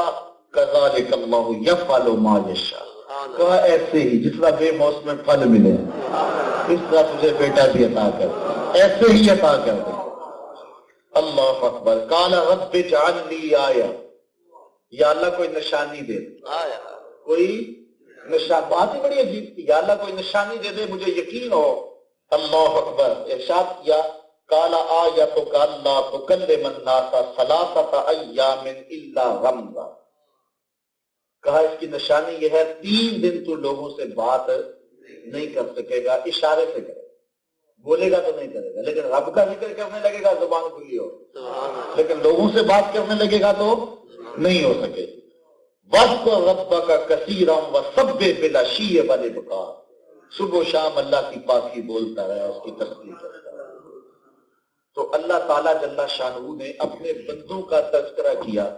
کذالک اللہ یفعل ما یشاء، کہا ایسے ہی جس طرح بے موسم میں پھل ملے اس طرح تجھے بیٹا بھی عطا کر، ایسے ہی عطا کر دے۔ اللہ اکبر۔ قال رب اجعل لی آیہ، یا اللہ کوئی نشانی دے، کوئی نشان، بات ہی بڑی عجیب تھی، یا اللہ کوئی نشانی دے دے مجھے یقین ہو۔ اللہ اکبر۔ ارشاد کیا قال آیتک اللہ تکلم الناس ثلاثۃ ایام الا رمزا، کہا اس کی نشانی یہ ہے 3 دن تو لوگوں سے بات نہیں کر سکے گا، اشارے سے کرے، بولے گا تو نہیں کرے گا، لیکن رب کا ذکر کرنے لگے گا زبان کھلی ہو، لیکن لوگوں سے بات کرنے لگے گا تو نہیں ہو سکے۔ وَاذْكُرْ رَبَّكَ كَثِيرًا وَسَبِّحْ بِالْعَشِيِّ وَالْإِبْكَارِ، صبح و شام اللہ کی پاکی بولتا رہے، اس کی تسبیح کرتا رہے۔ تو اللہ تعالیٰ جل شانہ نے اپنے بندوں کا تذکرہ کیا۔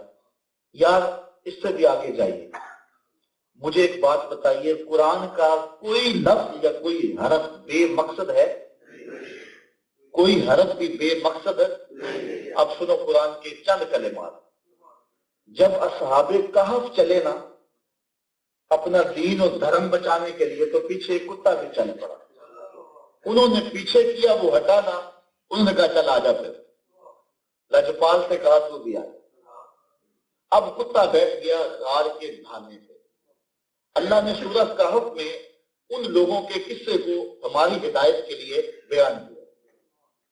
یار اس سے بھی آگے جائیے، مجھے ایک بات بتائیے، قرآن کا کوئی لفظ یا کوئی حرف بے مقصد ہے؟ کوئی حرف بھی بے مقصد ہے؟ اب سنو قرآن کے چند کلمات۔ جب اصحاب کہف چلے نا اپنا دین اور دھرم بچانے کے لیے، تو پیچھے ایک کتا بھی چل پڑا، انہوں نے پیچھے کیا، وہ ہٹا نا، انہوں نے کہا چل آجا، پھر لجپال سے کہا تو بھی آیا۔ اب کتا بیٹھ گیا غار کے دھانے پہ۔ اللہ نے سورہ کہف میں ان لوگوں کے قصے کو ہماری ہدایت کے لیے بیان کیا،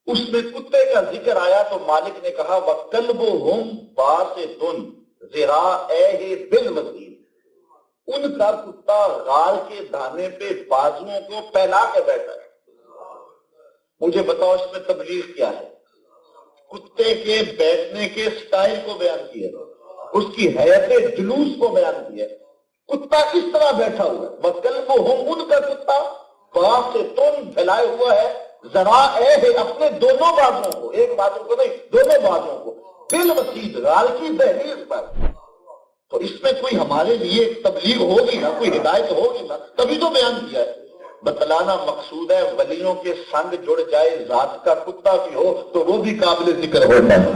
اس میں کتے کا ذکر آیا تو مالک نے کہا وَقَلْبُهُمْ بَاسِطٌ ذِرَاعَیْہِ بِالْوَصِیدِ، ان کا کتا غار کے دھانے پہ بازوؤں کو پھیلا کے بیٹھا ہے۔ مجھے بتاؤ اس میں تبلیغ کیا ہے؟ کتے کے بیٹھنے کے سٹائل کو بیان کیا، اس کی حیت جلوس کو بیان کیا۔ کتا کس طرح بیٹھا ہوا ہے؟ وَقَلْبُهُمْ، ان کا کتا باسطٌ پھیلائے ہوا ہے، ذراعیہ اپنے دونوں بازوؤں کو، ایک بازو کو نہیں دونوں بازوؤں کو، بالوصید غار کی دہلیز پر۔ تو اس میں کوئی ہمارے لیے تبلیغ ہوگی نا، کوئی ہدایت ہوگی نا، تبھی تو بیان کیا ہے۔ بتلانا مقصود ہے ولیوں کے سنگ جڑ جائے، ذات کا کتا بھی ہو تو وہ بھی قابل ذکر ہوتا ہے۔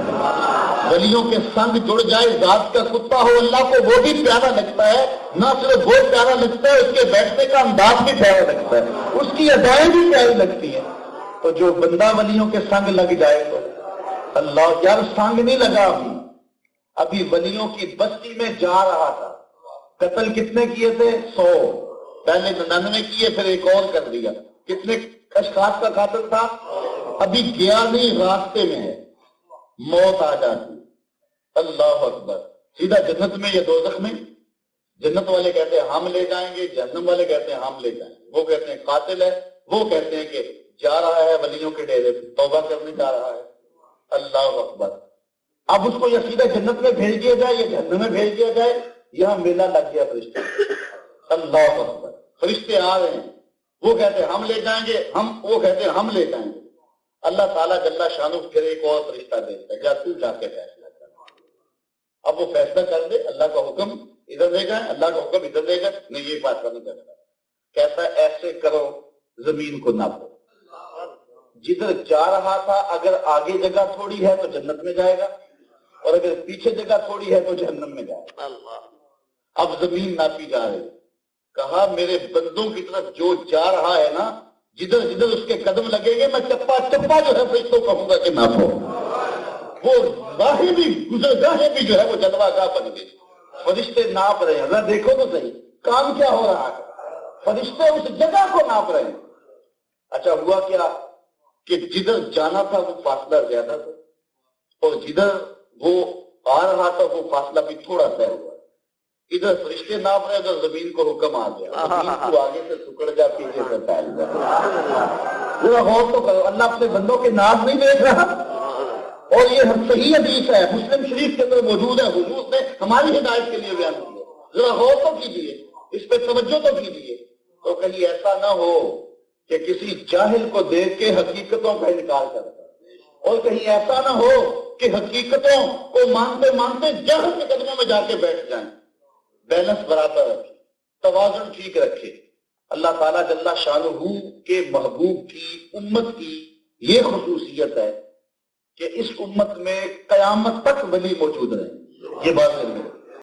ولیوں کے سنگ جڑ جائے، ذات کا کتا ہو، اللہ کو وہ بھی پیارا لگتا ہے، نہ صرف وہ پیارا لگتا ہے، اس کے بیٹھنے کا انداز بھی پیارا لگتا ہے، اس کی ادائیں بھی پیاری لگتی ہیں۔ تو جو بندہ ولیوں کے سنگ لگ جائے تو اللہ، یار سنگ نہیں لگا، ابھی ولیوں کی بستی میں جا رہا تھا، قتل کتنے کیے تھے؟ 100، پہلے 99 کیے، پھر ایک اور کر دیا۔ کتنے اشخاص کا قاتل تھا؟ ابھی گیا نہیں، راستے میں ہے، موت آ جاتی۔ اللہ اکبر، سیدھا جنت میں یا دوزخ میں؟ جنت والے کہتے ہیں ہم لے جائیں گے، جہنم والے کہتے ہیں ہم لے جائیں گے۔ وہ کہتے ہیں قاتل ہے، وہ کہتے ہیں کہ جا رہا ہے ولیوں کے ڈیرے پہ، توبہ کرنے جا رہا ہے۔ اللہ اکبر، اب اس کو یا سیدھا جنت میں بھیج دیا جائے یا جہنم میں بھیج دیا جائے، یہاں میلہ لگ گیا فرشتے۔ اللہ اکبر، فرشتے آ رہے ہیں، وہ کہتے ہیں ہم لے جائیں گے، وہ کہتے ہیں ہم لے جائیں گے۔ اللہ تعالیٰ جل شانہ پھر ایک اور فرشتہ دیتا ہے، جا تو جا کے فیصلہ کر۔ اب وہ فیصلہ کر دے، اللہ کا حکم ادھر دے گا، اللہ کا حکم ادھر دے گا، نہیں یہ فیصلہ نہیں کرتا، کہتا ہے ایسے کرو زمین کو ناپو، جدھر جا رہا تھا اگر آگے جگہ تھوڑی ہے تو جنت میں جائے گا، اور اگر پیچھے جگہ تھوڑی ہے تو جہنم میں جائے گا۔ اب زمین ناپی جا رہی، کہا میرے بندوں کی طرف جو جا رہا ہے نا، جدھر جدھر اس کے قدم لگیں گے میں چپا چپا جو ہے فرشتوں کہوں گا کہ ناپو۔ وہ راہیں بھی گزرگاہیں بھی جو ہے وہ جلوہ گاہ بن گئی، فرشتے ناپ رہے ہیں۔ ذرا دیکھو تو صحیح کام کیا ہو رہا ہے، فرشتے اس جگہ کو ناپ رہے ہیں۔ اچھا ہوا کیا کہ جدھر جانا تھا وہ فاصلہ زیادہ تھا، اور جدھر وہ آ رہا تھا وہ فاصلہ بھی تھوڑا طے ہوا۔ ادھر فرشتے ناپ رہے، ادھر زمین کو حکم آ گیا، زمین کو آگے سے سکڑ جا، پیچھے سے پھیل جا۔ ذرا غور تو کرو، اللہ اپنے بندوں کے ناپ نہیں دیکھ رہا؟ اور یہ صحیح حدیث ہے، مسلم شریف کے اندر موجود ہے، حضور نے ہماری ہدایت کے لیے بیان کیا۔ ذرا غور تو کیجیے، اس پہ توجہ تو کیجیے، تو کہیں ایسا نہ ہو کہ کسی جاہل کو دیکھ کے حقیقتوں کا انکار کرتا، اور کہیں ایسا نہ ہو کہ حقیقتوں کو مانتے مانتے جہل کے قدموں میں جا کے بیٹھ جائیں۔ بیلنس برابر رکھے، توازن ٹھیک رکھے۔ اللہ تعالیٰ جل شانہ کے محبوب کی امت کی یہ خصوصیت ہے کہ اس امت میں قیامت تک ولی موجود رہے، یہ بات ہے۔